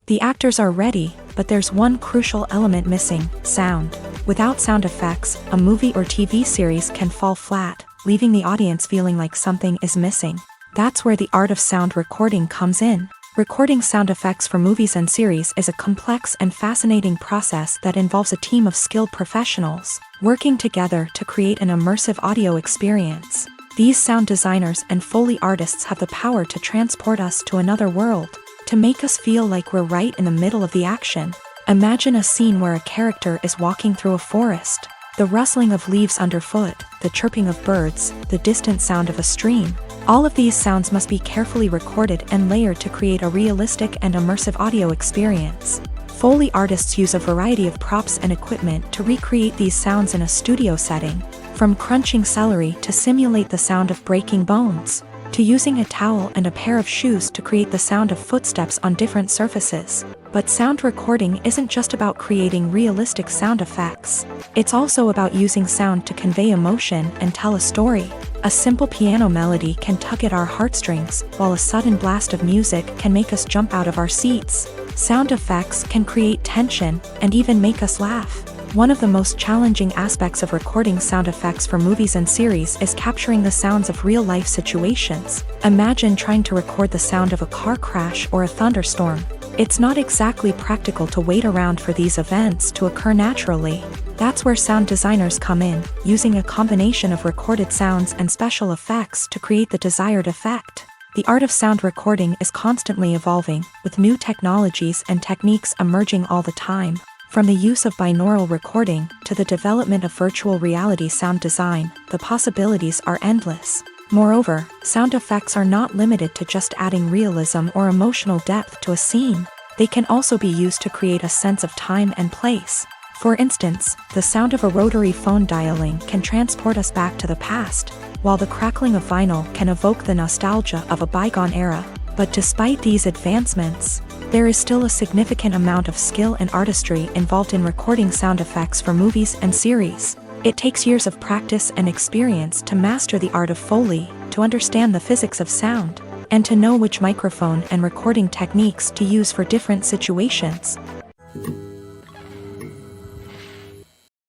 The actors are ready, but there's one crucial element missing: sound. Without sound effects, a movie or TV series can fall flat, leaving the audience feeling like something is missing. That's where the art of sound recording comes in. Recording sound effects for movies and series is a complex and fascinating process that involves a team of skilled professionals working together to create an immersive audio experience. These sound designers and Foley artists have the power to transport us to another world, to make us feel like we're right in the middle of the action. Imagine a scene where a character is walking through a forest. The rustling of leaves underfoot, the chirping of birds, the distant sound of a stream. All of these sounds must be carefully recorded and layered to create a realistic and immersive audio experience. Foley artists use a variety of props and equipment to recreate these sounds in a studio setting, from crunching celery to simulate the sound of breaking bones, to using a towel and a pair of shoes to create the sound of footsteps on different surfaces. But sound recording isn't just about creating realistic sound effects. It's also about using sound to convey emotion and tell a story. A simple piano melody can tug at our heartstrings, while a sudden blast of music can make us jump out of our seats. Sound effects can create tension and even make us laugh. One of the most challenging aspects of recording sound effects for movies and series is capturing the sounds of real-life situations. Imagine trying to record the sound of a car crash or a thunderstorm. It's not exactly practical to wait around for these events to occur naturally. That's where sound designers come in, using a combination of recorded sounds and special effects to create the desired effect. The art of sound recording is constantly evolving, with new technologies and techniques emerging all the time. From the use of binaural recording to the development of virtual reality sound design, the possibilities are endless. Moreover, sound effects are not limited to just adding realism or emotional depth to a scene. They can also be used to create a sense of time and place. For instance, the sound of a rotary phone dialing can transport us back to the past, while the crackling of vinyl can evoke the nostalgia of a bygone era. But despite these advancements, there is still a significant amount of skill and artistry involved in recording sound effects for movies and series. It takes years of practice and experience to master the art of Foley, to understand the physics of sound, and to know which microphone and recording techniques to use for different situations.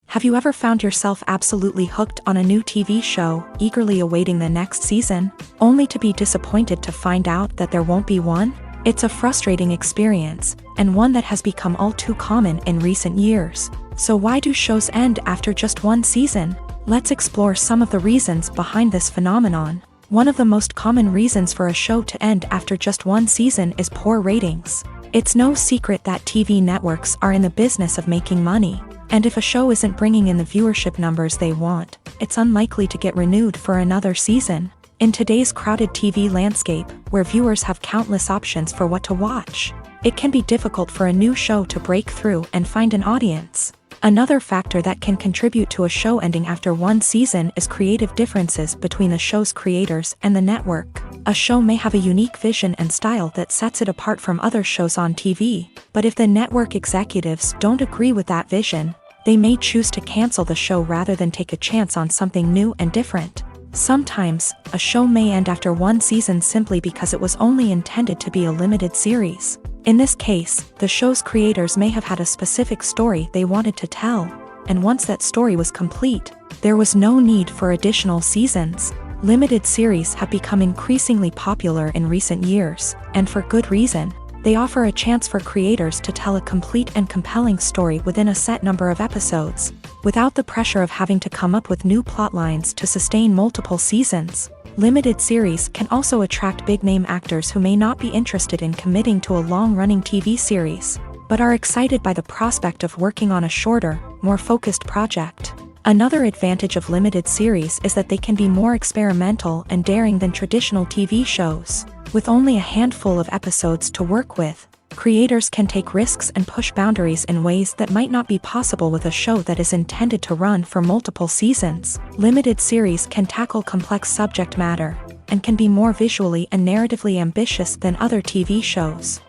Have you ever found yourself absolutely hooked on a new TV show, eagerly awaiting the next season, only to be disappointed to find out that there won't be one? It's a frustrating experience, and one that has become all too common in recent years. So why do shows end after just one season? Let's explore some of the reasons behind this phenomenon. One of the most common reasons for a show to end after just one season is poor ratings. It's no secret that TV networks are in the business of making money. And if a show isn't bringing in the viewership numbers they want, it's unlikely to get renewed for another season. In today's crowded TV landscape, where viewers have countless options for what to watch, it can be difficult for a new show to break through and find an audience. Another factor that can contribute to a show ending after one season is creative differences between the show's creators and the network. A show may have a unique vision and style that sets it apart from other shows on TV, but if the network executives don't agree with that vision, they may choose to cancel the show rather than take a chance on something new and different. Sometimes, a show may end after one season simply because it was only intended to be a limited series. In this case, the show's creators may have had a specific story they wanted to tell, and once that story was complete, there was no need for additional seasons. Limited series have become increasingly popular in recent years, and for good reason. They offer a chance for creators to tell a complete and compelling story within a set number of episodes, without the pressure of having to come up with new plotlines to sustain multiple seasons. Limited series can also attract big-name actors who may not be interested in committing to a long-running TV series, but are excited by the prospect of working on a shorter, more focused project. Another advantage of limited series is that they can be more experimental and daring than traditional TV shows. With only a handful of episodes to work with, creators can take risks and push boundaries in ways that might not be possible with a show that is intended to run for multiple seasons. Limited series can tackle complex subject matter, and can be more visually and narratively ambitious than other TV shows.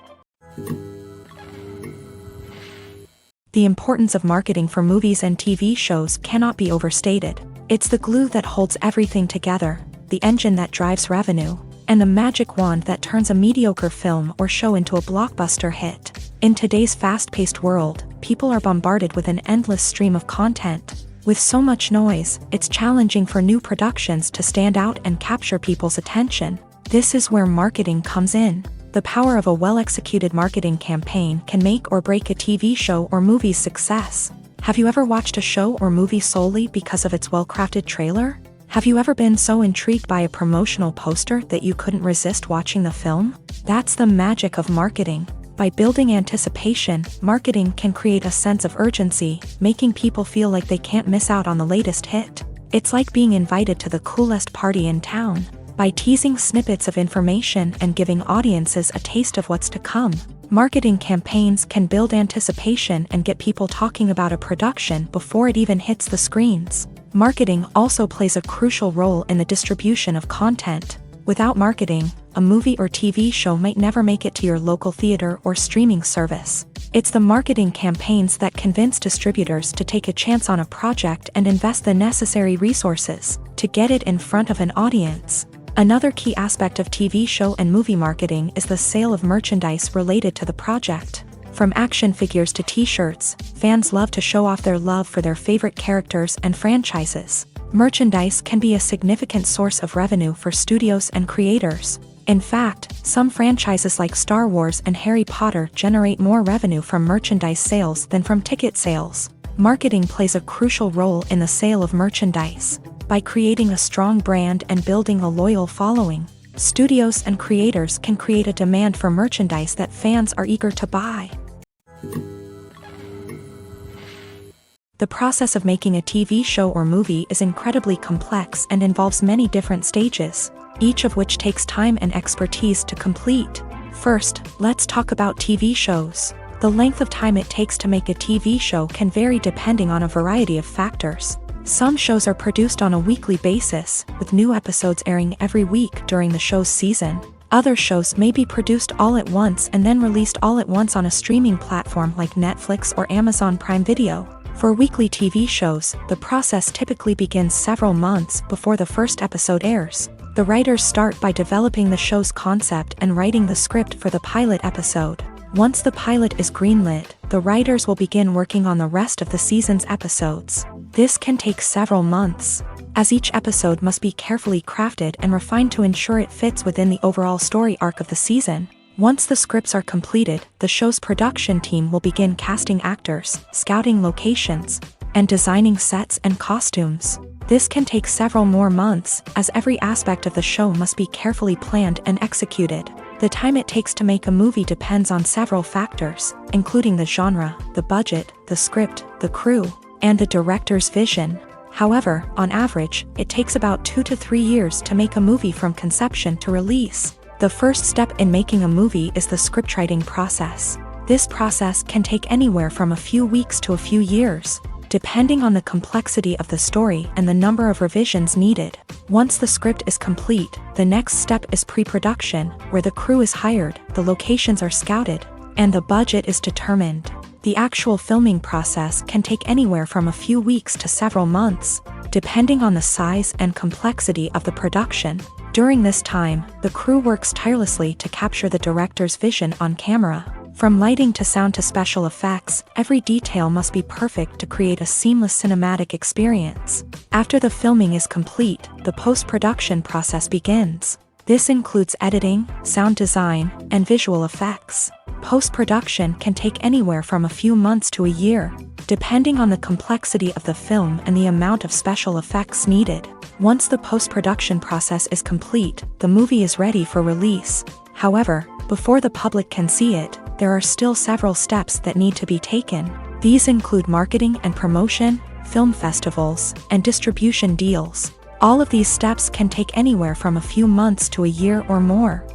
The importance of marketing for movies and TV shows cannot be overstated. It's the glue that holds everything together, the engine that drives revenue, and the magic wand that turns a mediocre film or show into a blockbuster hit. In today's fast-paced world, people are bombarded with an endless stream of content. With so much noise, it's challenging for new productions to stand out and capture people's attention. This is where marketing comes in. The power of a well-executed marketing campaign can make or break a TV show or movie's success. Have you ever watched a show or movie solely because of its well-crafted trailer? Have you ever been so intrigued by a promotional poster that you couldn't resist watching the film? That's the magic of marketing. By building anticipation, marketing can create a sense of urgency, making people feel like they can't miss out on the latest hit. It's like being invited to the coolest party in town. By teasing snippets of information and giving audiences a taste of what's to come, marketing campaigns can build anticipation and get people talking about a production before it even hits the screens. Marketing also plays a crucial role in the distribution of content. Without marketing, a movie or TV show might never make it to your local theater or streaming service. It's the marketing campaigns that convince distributors to take a chance on a project and invest the necessary resources to get it in front of an audience. Another key aspect of TV show and movie marketing is the sale of merchandise related to the project. From action figures to t-shirts, fans love to show off their love for their favorite characters and franchises. Merchandise can be a significant source of revenue for studios and creators. In fact, some franchises like Star Wars and Harry Potter generate more revenue from merchandise sales than from ticket sales. Marketing plays a crucial role in the sale of merchandise. By creating a strong brand and building a loyal following, studios and creators can create a demand for merchandise that fans are eager to buy. The process of making a TV show or movie is incredibly complex and involves many different stages, each of which takes time and expertise to complete. First, let's talk about TV shows. The length of time it takes to make a TV show can vary depending on a variety of factors. Some shows are produced on a weekly basis, with new episodes airing every week during the show's season. Other shows may be produced all at once and then released all at once on a streaming platform like Netflix or Amazon Prime Video. For weekly TV shows, the process typically begins several months before the first episode airs. The writers start by developing the show's concept and writing the script for the pilot episode. Once the pilot is greenlit, the writers will begin working on the rest of the season's episodes. This can take several months, as each episode must be carefully crafted and refined to ensure it fits within the overall story arc of the season. Once the scripts are completed, the show's production team will begin casting actors, scouting locations, and designing sets and costumes. This can take several more months, as every aspect of the show must be carefully planned and executed. The time it takes to make a movie depends on several factors, including the genre, the budget, the script, the crew, and the director's vision. However, on average, it takes about 2 to 3 years to make a movie from conception to release. The first step in making a movie is the scriptwriting process. This process can take anywhere from a few weeks to a few years, depending on the complexity of the story and the number of revisions needed. Once the script is complete, the next step is pre-production, where the crew is hired, the locations are scouted, and the budget is determined. The actual filming process can take anywhere from a few weeks to several months, depending on the size and complexity of the production. During this time, the crew works tirelessly to capture the director's vision on camera. From lighting to sound to special effects, every detail must be perfect to create a seamless cinematic experience. After the filming is complete, the post-production process begins. This includes editing, sound design, and visual effects. Post-production can take anywhere from a few months to a year, depending on the complexity of the film and the amount of special effects needed. Once the post-production process is complete, the movie is ready for release. However, before the public can see it, there are still several steps that need to be taken. These include marketing and promotion, film festivals, and distribution deals. All of these steps can take anywhere from a few months to a year or more.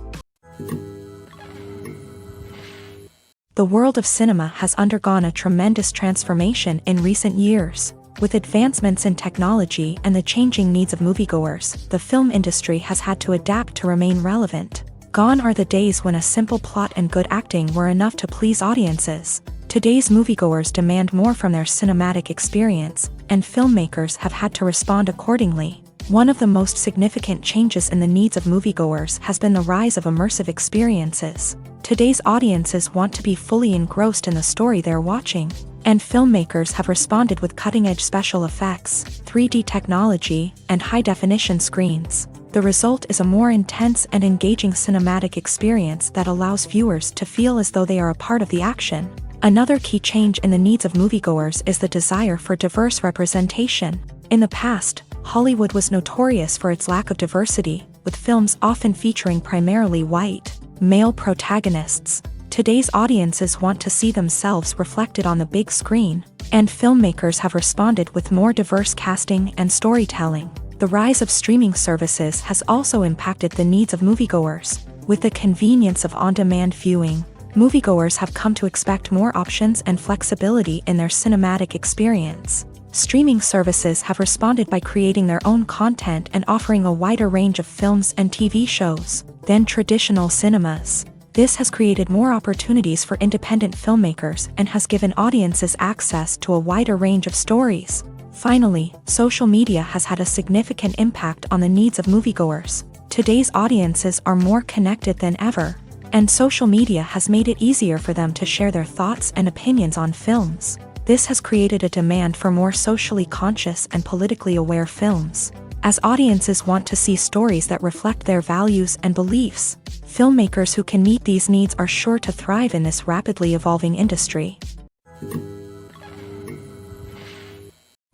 The world of cinema has undergone a tremendous transformation in recent years. With advancements in technology and the changing needs of moviegoers, the film industry has had to adapt to remain relevant. Gone are the days when a simple plot and good acting were enough to please audiences. Today's moviegoers demand more from their cinematic experience, and filmmakers have had to respond accordingly. One of the most significant changes in the needs of moviegoers has been the rise of immersive experiences. Today's audiences want to be fully engrossed in the story they're watching, and filmmakers have responded with cutting-edge special effects, 3D technology, and high-definition screens. The result is a more intense and engaging cinematic experience that allows viewers to feel as though they are a part of the action. Another key change in the needs of moviegoers is the desire for diverse representation. In the past, Hollywood was notorious for its lack of diversity, with films often featuring primarily white, male protagonists. Today's audiences want to see themselves reflected on the big screen, and filmmakers have responded with more diverse casting and storytelling. The rise of streaming services has also impacted the needs of moviegoers. With the convenience of on-demand viewing, moviegoers have come to expect more options and flexibility in their cinematic experience. Streaming services have responded by creating their own content and offering a wider range of films and TV shows than traditional cinemas. This has created more opportunities for independent filmmakers and has given audiences access to a wider range of stories. Finally, social media has had a significant impact on the needs of moviegoers. Today's audiences are more connected than ever, and social media has made it easier for them to share their thoughts and opinions on films. This has created a demand for more socially conscious and politically aware films. As audiences want to see stories that reflect their values and beliefs, filmmakers who can meet these needs are sure to thrive in this rapidly evolving industry.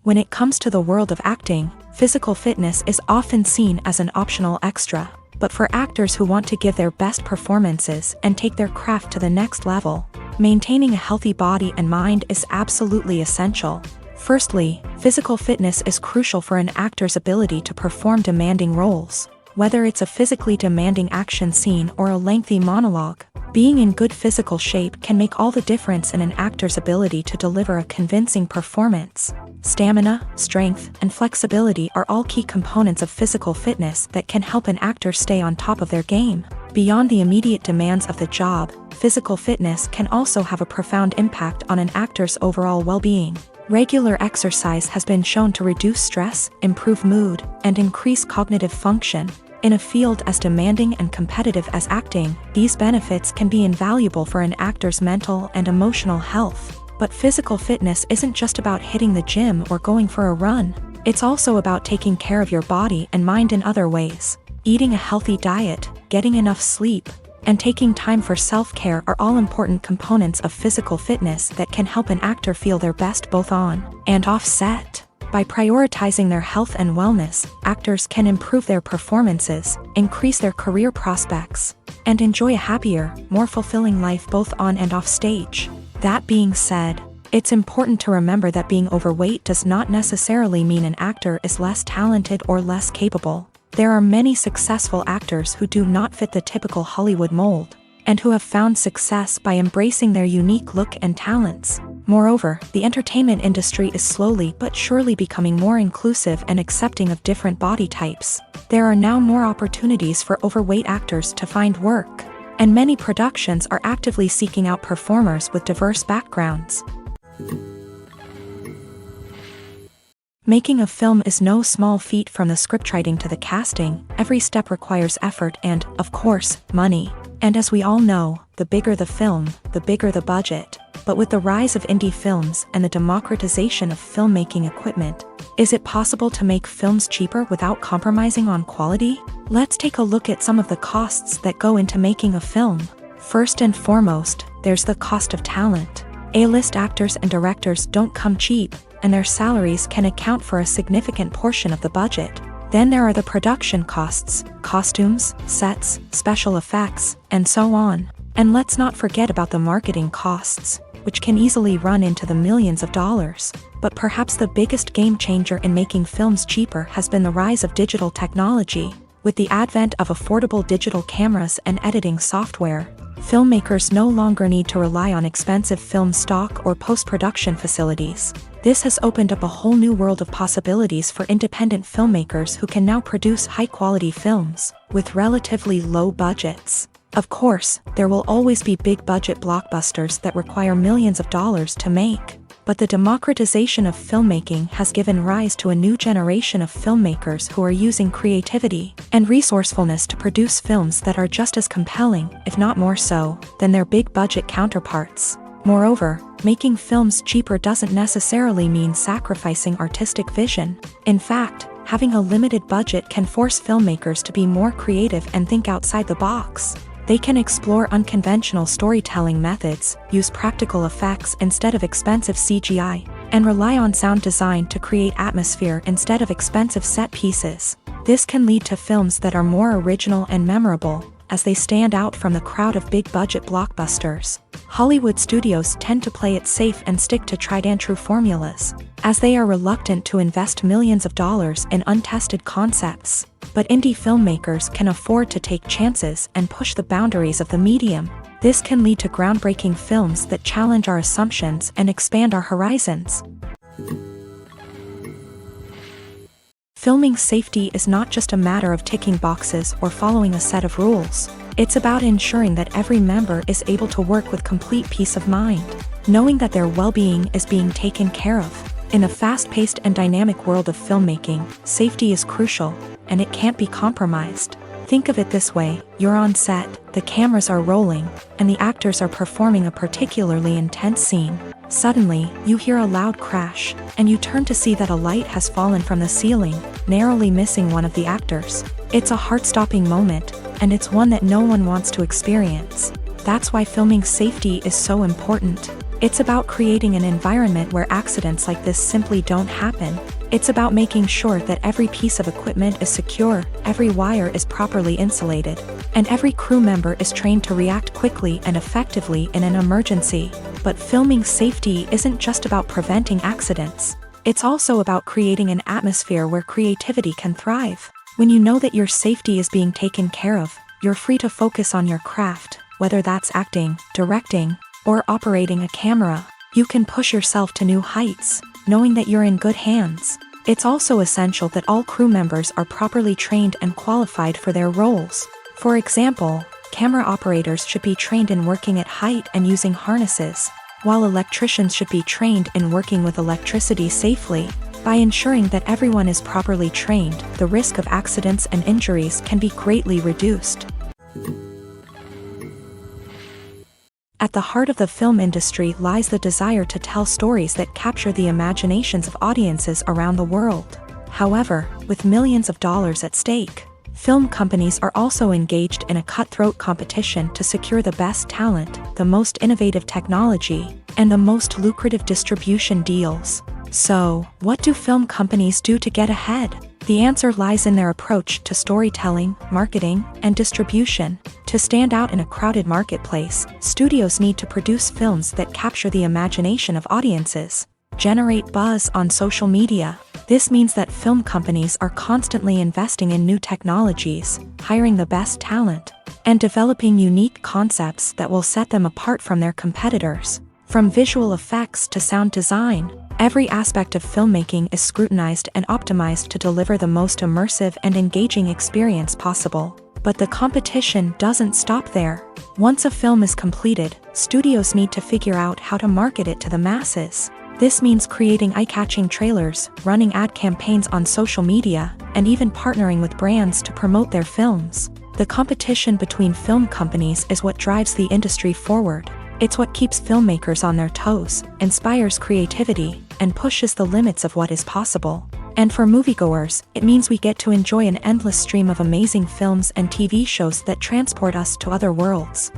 When it comes to the world of acting, physical fitness is often seen as an optional extra. But for actors who want to give their best performances and take their craft to the next level, maintaining a healthy body and mind is absolutely essential. Firstly, physical fitness is crucial for an actor's ability to perform demanding roles. Whether it's a physically demanding action scene or a lengthy monologue, being in good physical shape can make all the difference in an actor's ability to deliver a convincing performance. Stamina, strength, and flexibility are all key components of physical fitness that can help an actor stay on top of their game. Beyond the immediate demands of the job, physical fitness can also have a profound impact on an actor's overall well-being. Regular exercise has been shown to reduce stress, improve mood, and increase cognitive function. In a field as demanding and competitive as acting, these benefits can be invaluable for an actor's mental and emotional health. But physical fitness isn't just about hitting the gym or going for a run. It's also about taking care of your body and mind in other ways. Eating a healthy diet, getting enough sleep, and taking time for self-care are all important components of physical fitness that can help an actor feel their best both on and off set. By prioritizing their health and wellness, actors can improve their performances, increase their career prospects, and enjoy a happier, more fulfilling life both on and off stage. That being said, it's important to remember that being overweight does not necessarily mean an actor is less talented or less capable. There are many successful actors who do not fit the typical Hollywood mold, and who have found success by embracing their unique look and talents. Moreover, the entertainment industry is slowly but surely becoming more inclusive and accepting of different body types. There are now more opportunities for overweight actors to find work, and many productions are actively seeking out performers with diverse backgrounds. Making a film is no small feat. From the scriptwriting to the casting, every step requires effort and, of course, money. And as we all know, the bigger the film, the bigger the budget. But with the rise of indie films and the democratization of filmmaking equipment, is it possible to make films cheaper without compromising on quality? Let's take a look at some of the costs that go into making a film. First and foremost, there's the cost of talent. A-list actors and directors don't come cheap, and their salaries can account for a significant portion of the budget. Then there are the production costs, costumes, sets, special effects, and so on. And let's not forget about the marketing costs, which can easily run into the millions of dollars. But perhaps the biggest game changer in making films cheaper has been the rise of digital technology. With the advent of affordable digital cameras and editing software, filmmakers no longer need to rely on expensive film stock or post-production facilities. This has opened up a whole new world of possibilities for independent filmmakers who can now produce high-quality films with relatively low budgets. Of course, there will always be big-budget blockbusters that require millions of dollars to make. But the democratization of filmmaking has given rise to a new generation of filmmakers who are using creativity and resourcefulness to produce films that are just as compelling, if not more so, than their big-budget counterparts. Moreover, making films cheaper doesn't necessarily mean sacrificing artistic vision. In fact, having a limited budget can force filmmakers to be more creative and think outside the box. They can explore unconventional storytelling methods, use practical effects instead of expensive CGI, and rely on sound design to create atmosphere instead of expensive set pieces. This can lead to films that are more original and memorable, as they stand out from the crowd of big-budget blockbusters. Hollywood studios tend to play it safe and stick to tried-and-true formulas, as they are reluctant to invest millions of dollars in untested concepts. But indie filmmakers can afford to take chances and push the boundaries of the medium. This can lead to groundbreaking films that challenge our assumptions and expand our horizons. Filming safety is not just a matter of ticking boxes or following a set of rules. It's about ensuring that every member is able to work with complete peace of mind, knowing that their well-being is being taken care of. In a fast-paced and dynamic world of filmmaking, safety is crucial, and it can't be compromised. Think of it this way: you're on set, the cameras are rolling, and the actors are performing a particularly intense scene. Suddenly, you hear a loud crash, and you turn to see that a light has fallen from the ceiling, narrowly missing one of the actors. It's a heart-stopping moment, and it's one that no one wants to experience. That's why filming safety is so important. It's about creating an environment where accidents like this simply don't happen. It's about making sure that every piece of equipment is secure, every wire is properly insulated, and every crew member is trained to react quickly and effectively in an emergency. But filming safety isn't just about preventing accidents. It's also about creating an atmosphere where creativity can thrive. When you know that your safety is being taken care of, you're free to focus on your craft, whether that's acting, directing, or operating a camera. You can push yourself to new heights, knowing that you're in good hands. It's also essential that all crew members are properly trained and qualified for their roles. For example, camera operators should be trained in working at height and using harnesses, while electricians should be trained in working with electricity safely. By ensuring that everyone is properly trained, the risk of accidents and injuries can be greatly reduced. At the heart of the film industry lies the desire to tell stories that capture the imaginations of audiences around the world. However, with millions of dollars at stake, film companies are also engaged in a cutthroat competition to secure the best talent, the most innovative technology, and the most lucrative distribution deals. So, what do film companies do to get ahead? The answer lies in their approach to storytelling, marketing, and distribution. To stand out in a crowded marketplace, studios need to produce films that capture the imagination of audiences, generate buzz on social media. This means that film companies are constantly investing in new technologies, hiring the best talent, and developing unique concepts that will set them apart from their competitors. From visual effects to sound design, every aspect of filmmaking is scrutinized and optimized to deliver the most immersive and engaging experience possible. But the competition doesn't stop there. Once a film is completed, studios need to figure out how to market it to the masses. This means creating eye-catching trailers, running ad campaigns on social media, and even partnering with brands to promote their films. The competition between film companies is what drives the industry forward. It's what keeps filmmakers on their toes, inspires creativity, and pushes the limits of what is possible. And for moviegoers, it means we get to enjoy an endless stream of amazing films and TV shows that transport us to other worlds.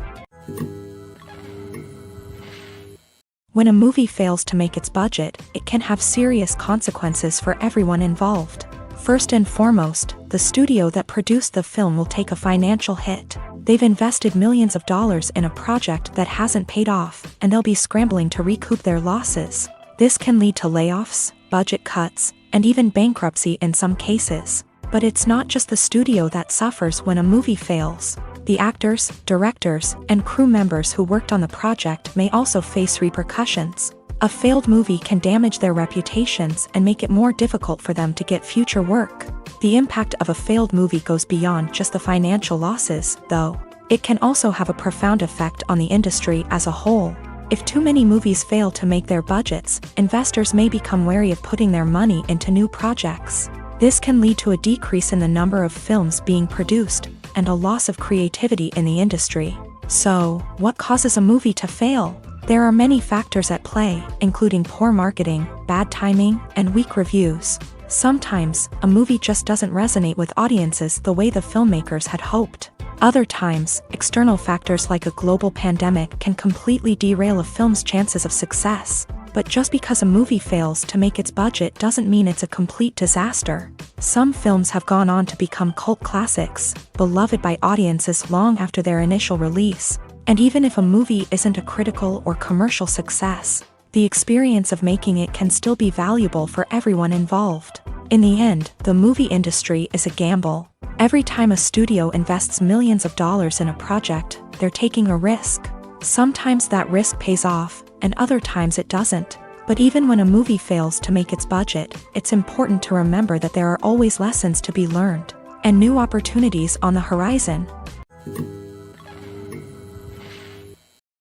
When a movie fails to make its budget, it can have serious consequences for everyone involved. First and foremost, the studio that produced the film will take a financial hit. They've invested millions of dollars in a project that hasn't paid off, and they'll be scrambling to recoup their losses. This can lead to layoffs, budget cuts, and even bankruptcy in some cases. But it's not just the studio that suffers when a movie fails. The actors, directors, and crew members who worked on the project may also face repercussions. A failed movie can damage their reputations and make it more difficult for them to get future work. The impact of a failed movie goes beyond just the financial losses, though. It can also have a profound effect on the industry as a whole. If too many movies fail to make their budgets, investors may become wary of putting their money into new projects. This can lead to a decrease in the number of films being produced, and a loss of creativity in the industry. So, what causes a movie to fail? There are many factors at play, including poor marketing, bad timing, and weak reviews. Sometimes, a movie just doesn't resonate with audiences the way the filmmakers had hoped. Other times, external factors like a global pandemic can completely derail a film's chances of success. But just because a movie fails to make its budget doesn't mean it's a complete disaster. Some films have gone on to become cult classics, beloved by audiences long after their initial release. And even if a movie isn't a critical or commercial success, the experience of making it can still be valuable for everyone involved. In the end, the movie industry is a gamble. Every time a studio invests millions of dollars in a project, they're taking a risk. Sometimes that risk pays off, and other times it doesn't. But even when a movie fails to make its budget, it's important to remember that there are always lessons to be learned, and new opportunities on the horizon.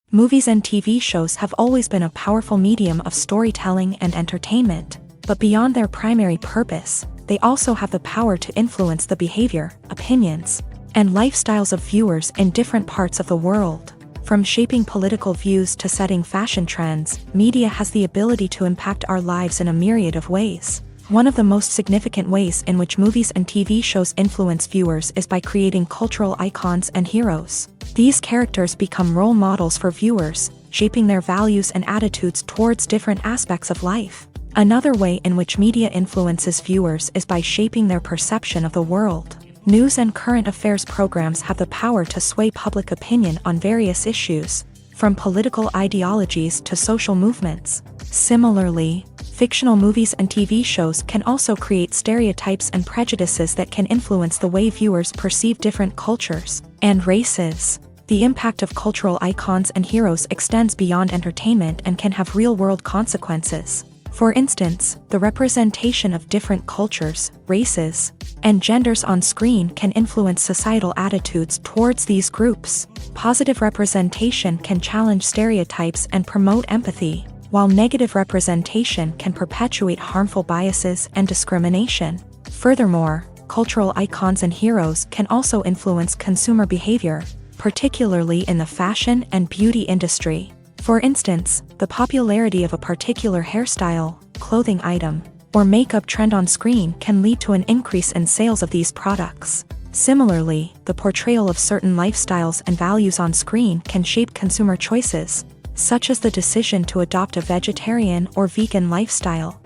Movies and TV shows have always been a powerful medium of storytelling and entertainment, but beyond their primary purpose, they also have the power to influence the behavior, opinions, and lifestyles of viewers in different parts of the world. From shaping political views to setting fashion trends, media has the ability to impact our lives in a myriad of ways. One of the most significant ways in which movies and TV shows influence viewers is by creating cultural icons and heroes. These characters become role models for viewers, shaping their values and attitudes towards different aspects of life. Another way in which media influences viewers is by shaping their perception of the world. News and current affairs programs have the power to sway public opinion on various issues, from political ideologies to social movements. Similarly, fictional movies and TV shows can also create stereotypes and prejudices that can influence the way viewers perceive different cultures and races. The impact of cultural icons and heroes extends beyond entertainment and can have real-world consequences. For instance, the representation of different cultures, races, and genders on screen can influence societal attitudes towards these groups. Positive representation can challenge stereotypes and promote empathy, while negative representation can perpetuate harmful biases and discrimination. Furthermore, cultural icons and heroes can also influence consumer behavior, particularly in the fashion and beauty industry. For instance, the popularity of a particular hairstyle, clothing item, or makeup trend on screen can lead to an increase in sales of these products. Similarly, the portrayal of certain lifestyles and values on screen can shape consumer choices, such as the decision to adopt a vegetarian or vegan lifestyle.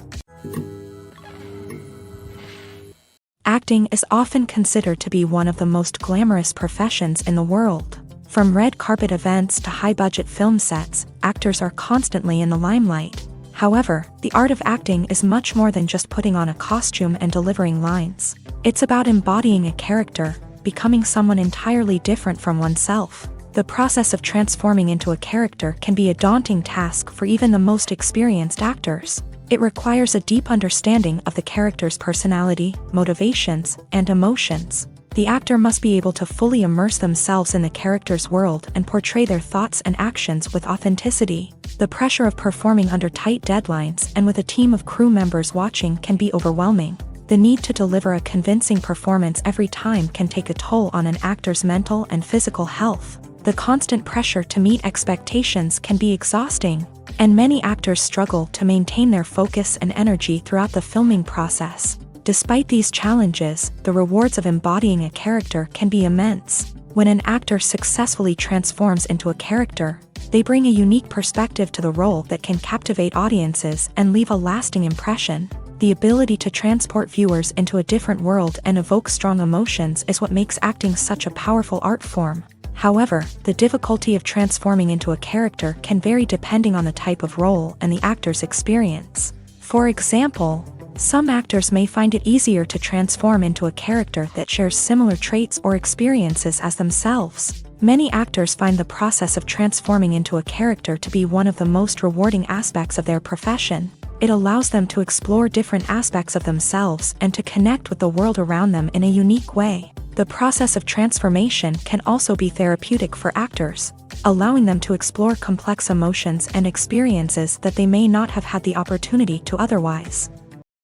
Acting is often considered to be one of the most glamorous professions in the world. From red carpet events to high-budget film sets, actors are constantly in the limelight. However, the art of acting is much more than just putting on a costume and delivering lines. It's about embodying a character, becoming someone entirely different from oneself. The process of transforming into a character can be a daunting task for even the most experienced actors. It requires a deep understanding of the character's personality, motivations, and emotions. The actor must be able to fully immerse themselves in the character's world and portray their thoughts and actions with authenticity. The pressure of performing under tight deadlines and with a team of crew members watching can be overwhelming. The need to deliver a convincing performance every time can take a toll on an actor's mental and physical health. The constant pressure to meet expectations can be exhausting, and many actors struggle to maintain their focus and energy throughout the filming process. Despite these challenges, the rewards of embodying a character can be immense. When an actor successfully transforms into a character, they bring a unique perspective to the role that can captivate audiences and leave a lasting impression. The ability to transport viewers into a different world and evoke strong emotions is what makes acting such a powerful art form. However, the difficulty of transforming into a character can vary depending on the type of role and the actor's experience. For example, some actors may find it easier to transform into a character that shares similar traits or experiences as themselves. Many actors find the process of transforming into a character to be one of the most rewarding aspects of their profession. It allows them to explore different aspects of themselves and to connect with the world around them in a unique way. The process of transformation can also be therapeutic for actors, allowing them to explore complex emotions and experiences that they may not have had the opportunity to otherwise.